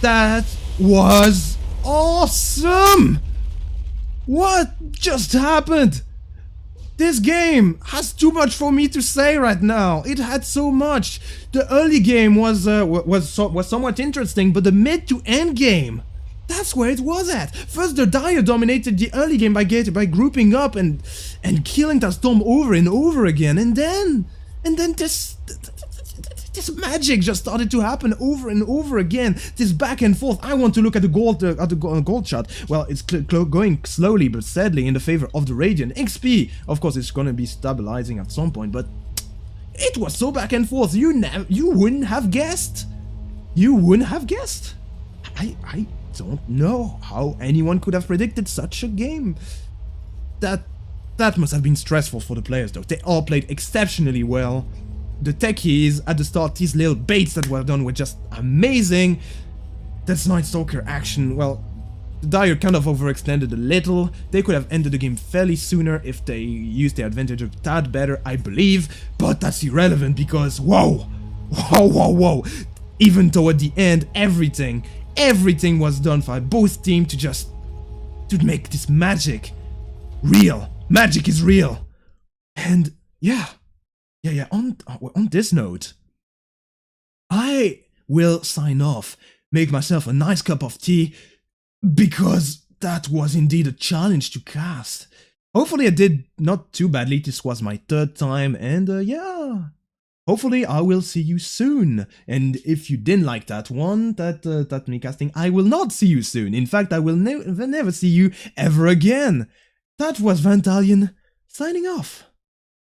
That was awesome. What just happened? This game has too much for me to say right now. It had so much. The early game was somewhat interesting, but the mid to end game, that's where it was at. First, the Dire dominated the early game by grouping up and and killing that storm over and over again, and then this magic just started to happen over and over again. This back and forth. I want to look at the gold shot. Well, it's going slowly but steadily in the favor of the Radiant. XP, of course, it's gonna be stabilizing at some point, but it was so back and forth. You wouldn't have guessed. You wouldn't have guessed. I don't know how anyone could have predicted such a game. That must have been stressful for the players, though. They all played exceptionally well. The techies at the start, these little baits that were done were just amazing. That's Night Stalker action, well, the Dire kind of overextended a little. They could have ended the game fairly sooner if they used their advantage a tad better, I believe. But that's irrelevant because, whoa. Even toward the end, everything was done by both teams to make this magic real. Magic is real. And yeah, on this note, I will sign off, make myself a nice cup of tea, because that was indeed a challenge to cast. Hopefully I did not too badly. This was my 3rd time, and yeah, hopefully I will see you soon. And if you didn't like that one, that me casting, I will not see you soon. In fact, I will never see you ever again. That was Vantalion signing off.